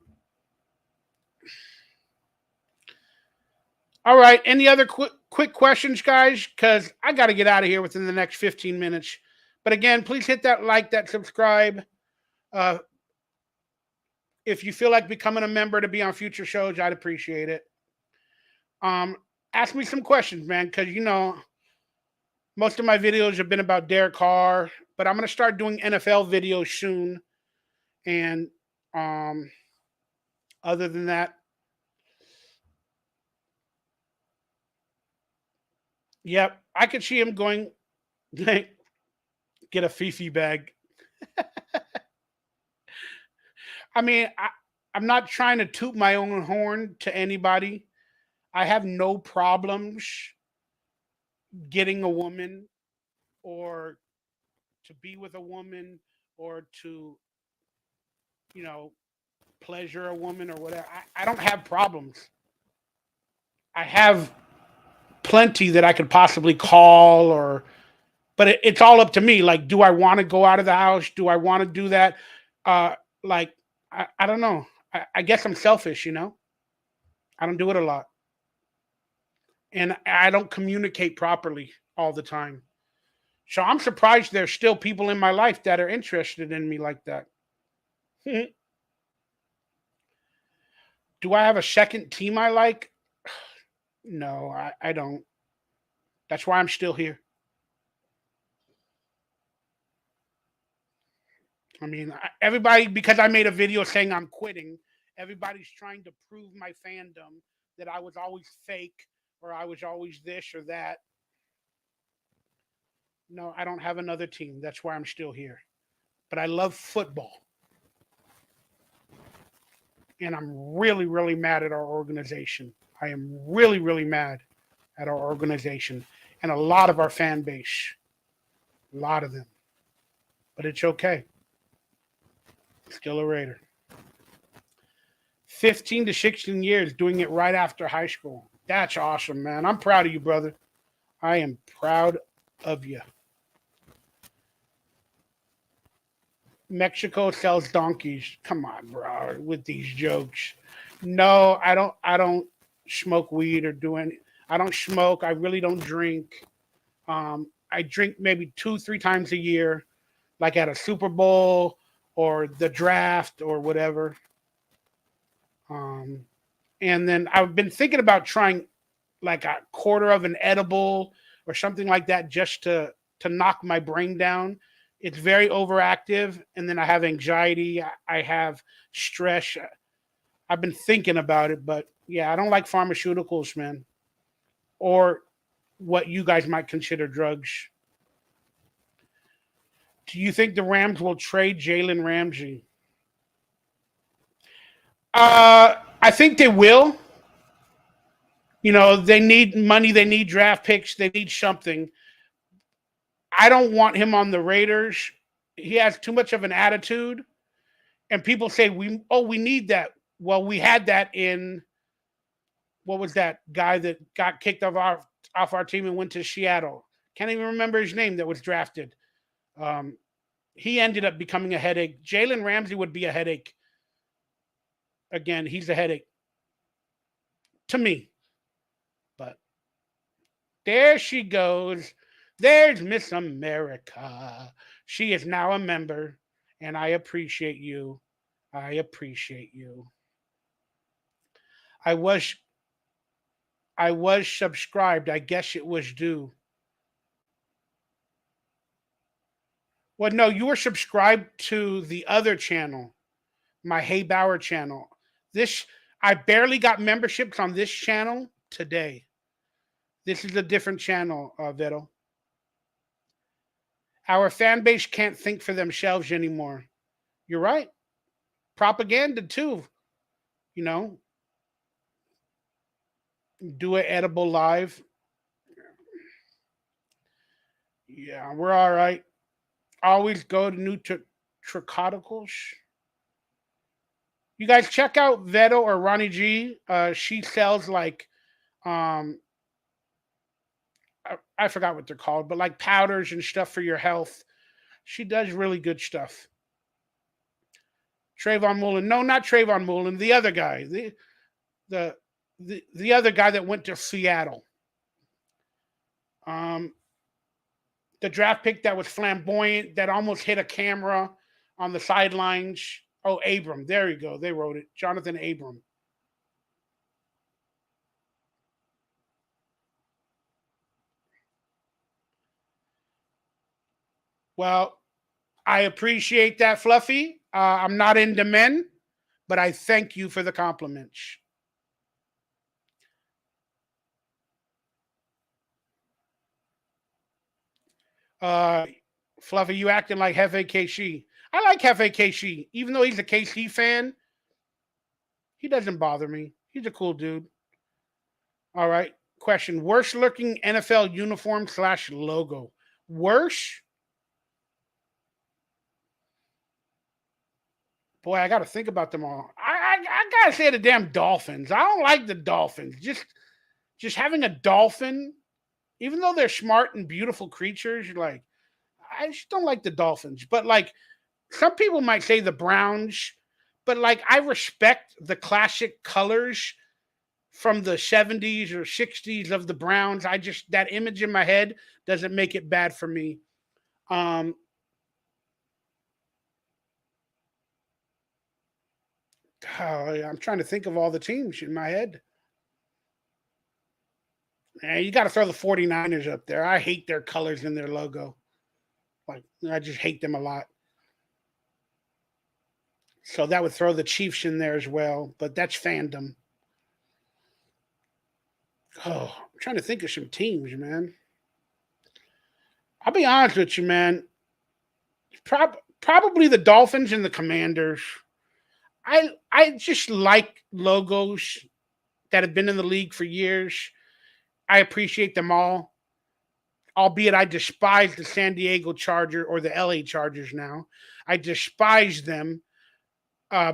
All right, any other quick questions, guys? Because I got to get out of here within the next 15 minutes. But again, please hit that like, that subscribe. Uh, if you feel like becoming a member to be on future shows, I'd appreciate it. Um, Ask me some questions, man, because most of my videos have been about Derek Carr, but I'm gonna start doing NFL videos soon. And um, other than that, yep, I could see him going get a Fifi bag. I mean, I'm not trying to toot my own horn to anybody. I have no problems getting a woman, or to be with a woman, or to, you know, pleasure a woman or whatever. I don't have problems. I have plenty that I could possibly call, but it's all up to me. Like, do I want to go out of the house? Do I want to do that? Uh, like, I don't know. I guess I'm selfish. I don't do it a lot. And I don't communicate properly all the time. So I'm surprised there's still people in my life that are interested in me like that. Do I have a second team I like? No, I don't. That's why I'm still here. I mean, everybody, because I made a video saying I'm quitting, everybody's trying to prove my fandom that I was always fake or I was always this or that. No, I don't have another team. That's why I'm still here. But I love football. And I'm really, really mad at our organization. I am really, really mad at our organization and a lot of our fan base. A lot of them. But it's okay. Still a Raider. 15 to 16 years doing it right after high school. That's awesome, man. I'm proud of you, brother. I am proud of you. Mexico sells donkeys. Come on, bro, with these jokes. No, I don't smoke weed or do any. I don't smoke. I really don't drink. I drink maybe 2, 3 times a year, like at a Super Bowl or the draft or whatever. Um, and then I've been thinking about trying like a quarter of an edible or something like that just to knock my brain down. It's very overactive, and then I have anxiety. I have stress. I've been thinking about it, but yeah, I don't like pharmaceuticals, man, or what you guys might consider drugs. Do you think the Rams will trade Jalen Ramsey? I think they will. You know, they need money, they need draft picks, they need something. I don't want him on the Raiders. He has too much of an attitude, and people say we need that. Well, we had that in what was that guy that got kicked off our team and went to Seattle? Can't even remember his name that was drafted. Um, he ended up becoming a headache. Jalen Ramsey would be a headache. Again, he's a headache to me. But there she goes. There's Miss America. She is now a member, and I appreciate you. I appreciate you. I was I was subscribed. I guess it was due. Well, no, you were subscribed to the other channel, my Hey Bauer channel. This I barely got memberships on this channel today. This is a different channel, Vettel. Our fan base can't think for themselves anymore. You're right. Propaganda too. You know, do an edible live. Yeah, we're all right. Always go to new tricoticals. You guys check out Veto or Ronnie G. She sells like um I forgot what they're called, but like powders and stuff for your health. She does really good stuff. Trayvon Mullen. No, not Trayvon Mullen. The other guy. The the other guy that went to Seattle. Um, the draft pick that was flamboyant, that almost hit a camera on the sidelines. Oh, Abram. There you go. They wrote it. Jonathan Abram. Well, I appreciate that, Fluffy. I'm not into men, but I thank you for the compliments. Uh, Fluffy, you acting like Hefe KC. I like Hefe KC. Even though he's a KC fan, he doesn't bother me. He's a cool dude. All right. Question. Worst looking NFL uniform slash logo. Worst? Boy, I got to think about them all. I got to say the damn Dolphins. I don't like the Dolphins. Just having a dolphin, even though they're smart and beautiful creatures, like, I just don't like the Dolphins. But like, some people might say the Browns, but like, I respect the classic colors from the 70s or 60s of the Browns. I just, that image in my head doesn't make it bad for me. Um, I'm trying to think of all the teams in my head. And you got to throw the 49ers up there. I hate their colors and their logo. Like, I just hate them a lot. So that would throw the Chiefs in there as well, but that's fandom. Oh, I'm trying to think of some teams, man. I'll be honest with you, man. Probably the Dolphins and the Commanders. I just like logos that have been in the league for years. I appreciate them all, albeit I despise the San Diego Charger or the LA Chargers now. I despise them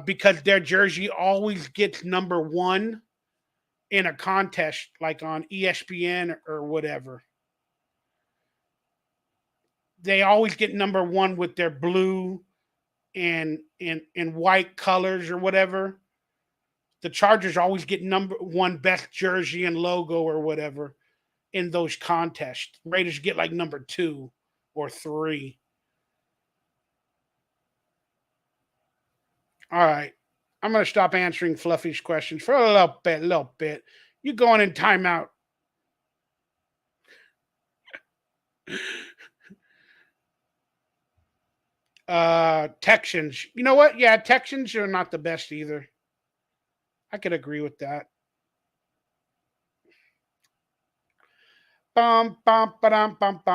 because their jersey always gets number one in a contest like on ESPN or whatever. They always get number one with their blue and white colors or whatever. The Chargers always get number one best jersey and logo or whatever in those contests. Raiders get like number two or three. All right. I'm gonna stop answering Fluffy's questions for a little bit, You going in timeout. Texans. You know what? Yeah, Texans are not the best either. I could agree with that.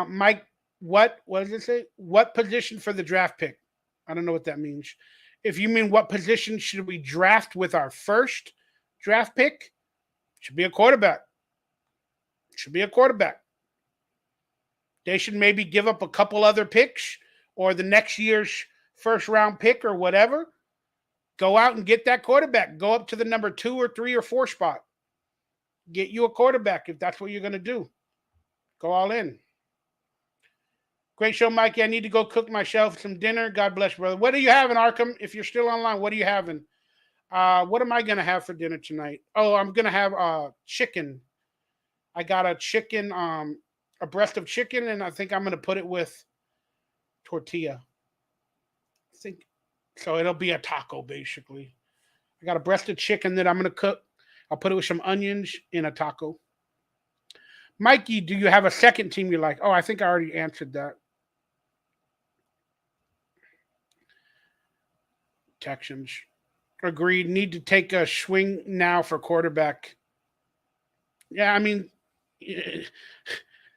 Mike, what does it say? What position for the draft pick? I don't know what that means. If you mean what position should we draft with our first draft pick, should be a quarterback. Should be a quarterback. They should maybe give up a couple other picks or the next year's first round pick or whatever. Go out and get that quarterback. Go up to the number 2 or 3 or 4 spot. Get you a quarterback if that's what you're going to do. Go all in. Great show, Mikey. I need to go cook myself some dinner. God bless, brother. What are you having, Arkham? If you're still online, what are you having? What am I going to have for dinner tonight? Oh, I'm going to have chicken. I got a chicken, a breast of chicken, and I think I'm going to put it with tortilla. I think so. It'll be a taco, basically. I got a breast of chicken that I'm going to cook. I'll put it with some onions in a taco. Mikey, do you have a second team you like? Oh, I think I already answered that. Texans. Agreed. Need to take a swing now for quarterback. Yeah, I mean,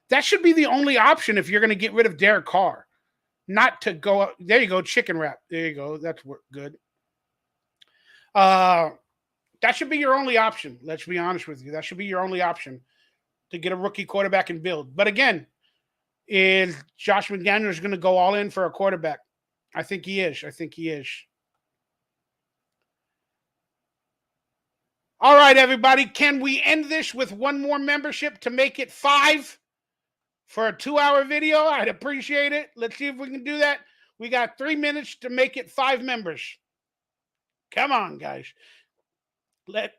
that should be the only option if you're going to get rid of Derek Carr. Not to go up. There you go, chicken wrap. There you go. That's good. That should be your only option. Let's be honest with you. That should be your only option to get a rookie quarterback and build. But again, is Josh McDaniels going to go all in for a quarterback? I think he is. All right, everybody. Can we end this with one more membership to make it 5 for a 2-hour video? I'd appreciate it. Let's see if we can do that. We got 3 minutes to make it 5 members. Come on, guys. Let's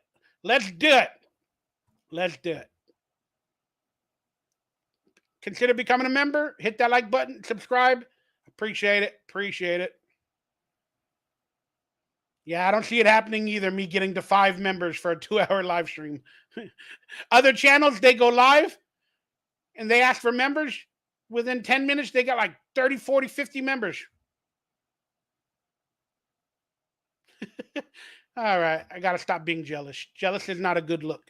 do it. Let's do it. Consider becoming a member. Hit that like button. Subscribe. Appreciate it. Yeah, I don't see it happening either, me getting to 5 members for a 2-hour live stream. Other channels, they go live and they ask for members. Within 10 minutes, they got like 30, 40, 50 members. All right, I got to stop being jealous. Jealous is not a good look.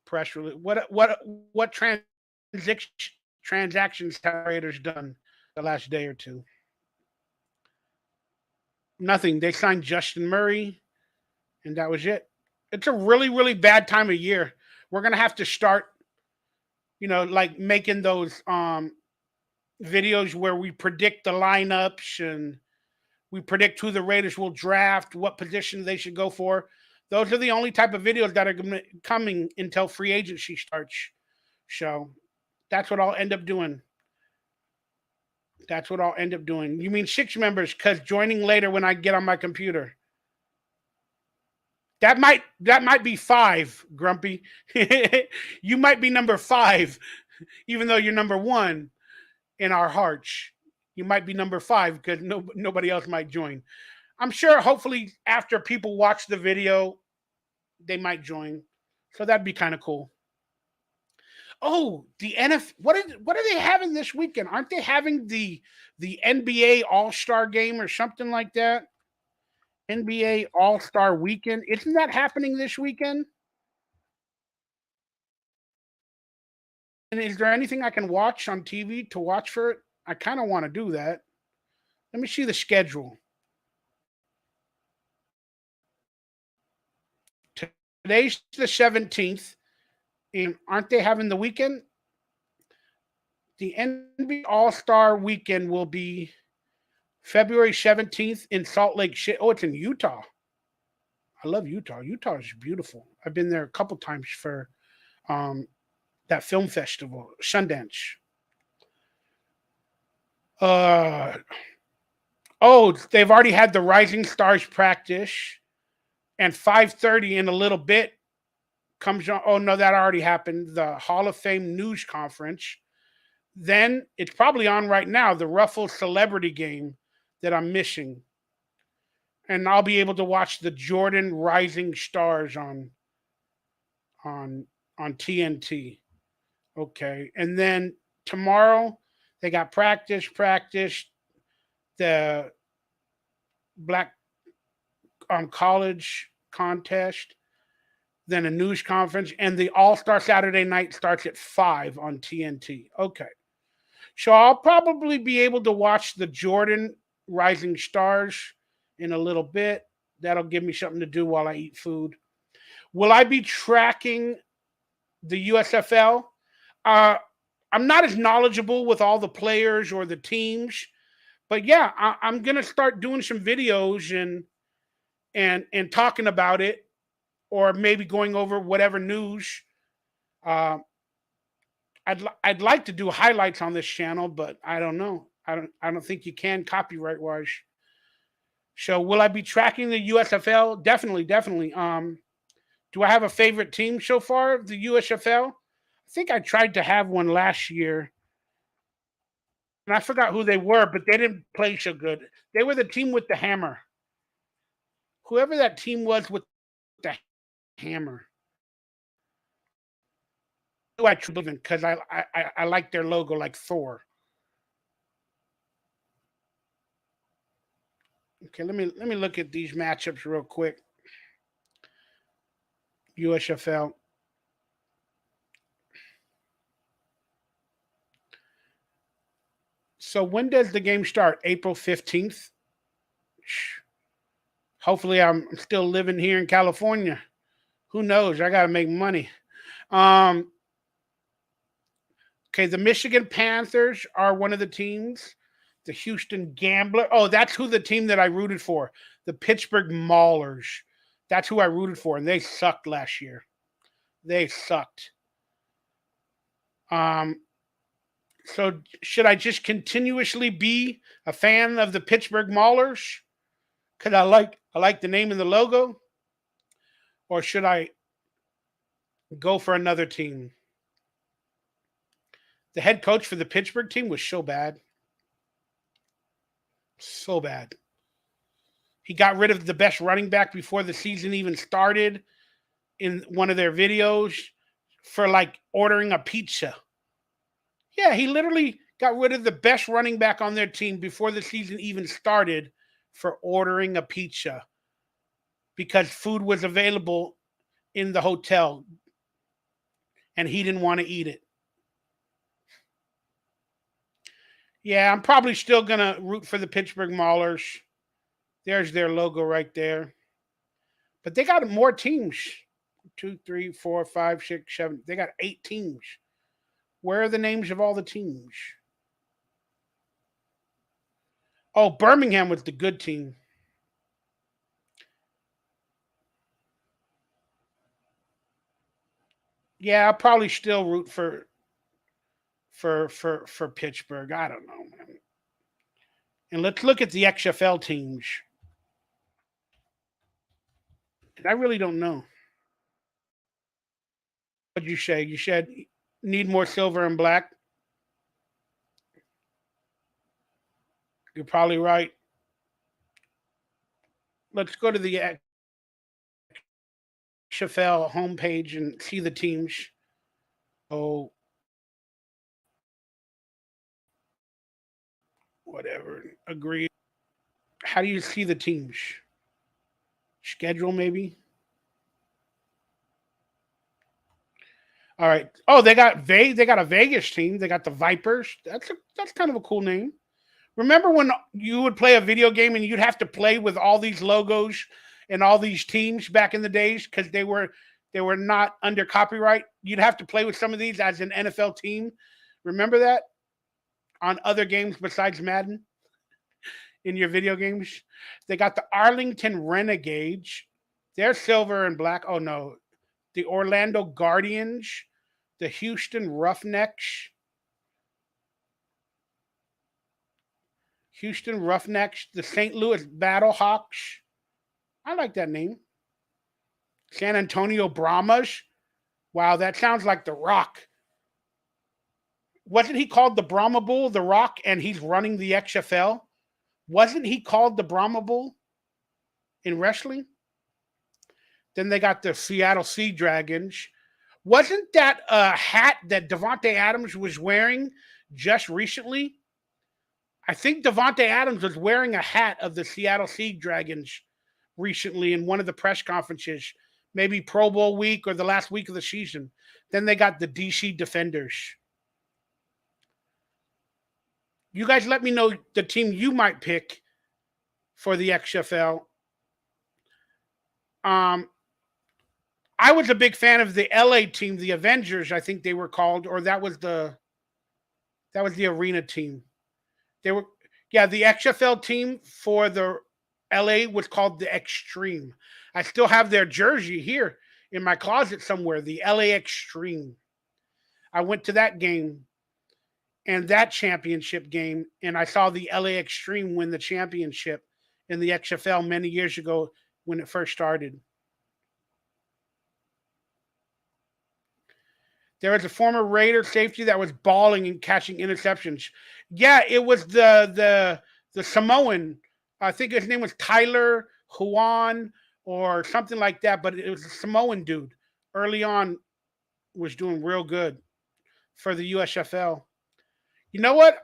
Press release. What transactions have Raiders done the last day or two? Nothing. They signed Justin Murray, and that was it. It's a really, really bad time of year. We're gonna have to start, like making those videos where we predict the lineups and we predict who the Raiders will draft, what position they should go for. Those are the only type of videos that are coming until free agency starts. So that's what I'll end up doing. You mean 6 members? Because joining later when I get on my computer. That might be 5, Grumpy. You might be number 5, even though you're number 1 in our hearts. You might be number 5 because nobody else might join. I'm sure, hopefully, after people watch the video, they might join. So that'd be kind of cool. Oh, the NFL. What are they having this weekend? Aren't they having the NBA All-Star game or something like that? NBA All Star Weekend. Isn't that happening this weekend? And is there anything I can watch on TV to watch for it? I kind of want to do that. Let me see the schedule. Today's the 17th. And aren't they having the weekend? The NBA All Star Weekend will be February 17th in Salt Lake City. Oh, it's in Utah. I love Utah. Utah is beautiful. I've been there a couple times for um, that film festival, Sundance. Uh, oh, they've already had the Rising Stars practice, and 5:30 in a little bit comes on. Oh no, that already happened. The Hall of Fame news conference. Then it's probably on right now. The Ruffles Celebrity Game that I'm missing, and I'll be able to watch the Jordan Rising Stars on on TNT. Okay, and then tomorrow they got practice, the Black college contest, then a news conference, and the All Star Saturday night starts at 5 on TNT. Okay, so I'll probably be able to watch the Jordan Rising Stars in a little bit. That'll give me something to do while I eat food. Will I be tracking the USFL? Uh, I'm not as knowledgeable with all the players or the teams, but yeah, I'm gonna start doing some videos and talking about it, or maybe going over whatever news. Uh, I'd like to do highlights on this channel, but I don't know. I don't think you can copyright wise. So will I be tracking the USFL? Definitely, definitely. Do I have a favorite team so far? The USFL. I think I tried to have one last year, and I forgot who they were, but they didn't play so good. They were the team with the hammer. Whoever that team was with the hammer. Who I truly believe in because I like their logo like Thor. Okay, let me look at these matchups real quick. USFL. So when does the game start? April 15th. Hopefully I'm still living here in California. Who knows? I gotta make money. Um, okay, the Michigan Panthers are one of the teams. The Houston Gambler. Oh, that's who the team that I rooted for. The Pittsburgh Maulers. That's who I rooted for, and they sucked last year. They sucked. Um, so should I just continuously be a fan of the Pittsburgh Maulers because I like the name and the logo, or should I go for another team? The head coach for the Pittsburgh team was so bad, so bad. He got rid of the best running back before the season even started in one of their videos for like ordering a pizza. Yeah, he literally got rid of the best running back on their team before the season even started for ordering a pizza because food was available in the hotel and he didn't want to eat it. Yeah, I'm probably still going to root for the Pittsburgh Maulers. There's their logo right there. But they got more teams. Two, three, four, five, six, seven. They got 8 teams. Where are the names of all the teams? Oh, Birmingham was the good team. Yeah, I'll probably still root for Pittsburgh. I don't know, man. And let's look at the XFL teams. I really don't know. What'd you say? You said need more silver and black. You're probably right. Let's go to the XFL homepage and see the teams. Oh, whatever. Agree. How do you see the teams? Schedule maybe. All right. Oh, they got a Vegas team. They got the Vipers. That's kind of a cool name. Remember when you would play a video game and you'd have to play with all these logos and all these teams back in the days because they were not under copyright. You'd have to play with some of these as an NFL team. Remember that on other games besides Madden in your video games? They got the Arlington Renegades. They're silver and black. Oh no, the Orlando Guardians, the Houston Roughnecks, the St. Louis Battlehawks. I like that name. San Antonio Brahmas. Wow, that sounds like The Rock. Wasn't he called the Brahma Bull, The Rock, and he's running the XFL? Wasn't he called the Brahma Bull in wrestling? Then they got the Seattle Sea Dragons. Wasn't that a hat that Devontae Adams was wearing just recently? I think Devontae Adams was wearing a hat of the Seattle Sea Dragons recently in one of the press conferences, maybe Pro Bowl week or the last week of the season. Then they got the DC Defenders. You guys let me know the team you might pick for the XFL. I was a big fan of the LA team, the Avengers, I think they were called, or that was the arena team. They were, yeah, the XFL team for the LA was called the Extreme. I still have their jersey here in my closet somewhere, the LA Extreme. I went to that game and that championship game, and I saw the LA Extreme win the championship in the XFL many years ago when it first started. There was a former Raider safety that was balling and catching interceptions. Yeah, it was the Samoan. I think his name was Tyler Huan or something like that, but it was a Samoan dude. Early on, was doing real good for the USFL. You know what?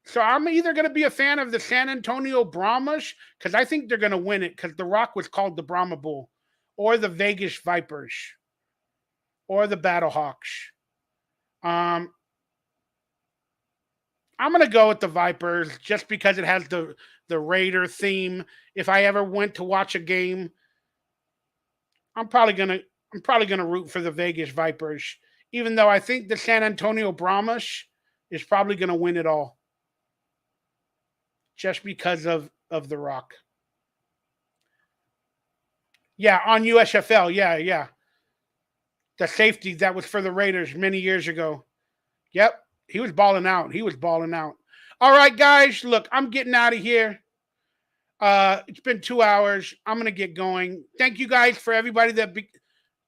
So I'm either going to be a fan of the San Antonio Brahmas because I think they're going to win it because The Rock was called the Brahma Bull, or the Vegas Vipers, or the Battlehawks. Um, I'm gonna go with the Vipers just because it has the Raider theme. If I ever went to watch a game, I'm probably gonna I'm probably gonna root for the Vegas Vipers, even though I think the San Antonio Brahmas is probably gonna win it all just because of the Rock. Yeah, on USFL. Yeah, yeah. The safety that was for the Raiders many years ago. Yep, he was balling out. He was balling out. All right, guys. Look, I'm getting out of here. It's been 2 hours. I'm gonna get going. Thank you guys for everybody that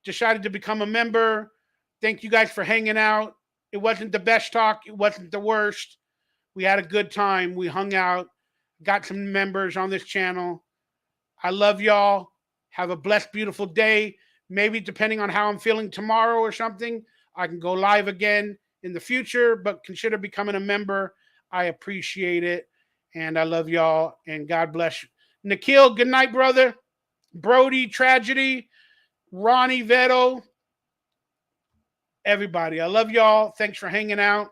decided to become a member. Thank you guys for hanging out. It wasn't the best talk. It wasn't the worst. We had a good time. We hung out. Got some members on this channel. I love y'all. Have a blessed, beautiful day. Maybe depending on how I'm feeling tomorrow or something, I can go live again in the future, but consider becoming a member. I appreciate it. And I love y'all. And God bless you. Nikhil, good night, brother. Brody, Tragedy, Ronnie, Veto, everybody. I love y'all. Thanks for hanging out.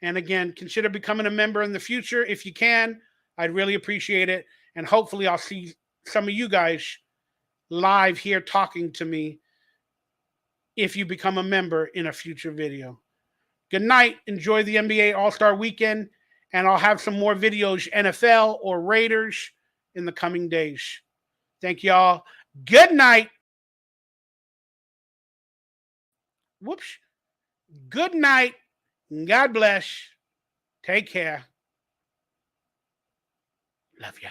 And again, consider becoming a member in the future if you can. I'd really appreciate it. And hopefully I'll see some of you guys live here talking to me if you become a member in a future video. Good night. Enjoy the NBA All-Star Weekend. And I'll have some more videos, NFL or Raiders, in the coming days. Thank y'all. Good night. Whoops. Good night. God bless. Take care. Love ya.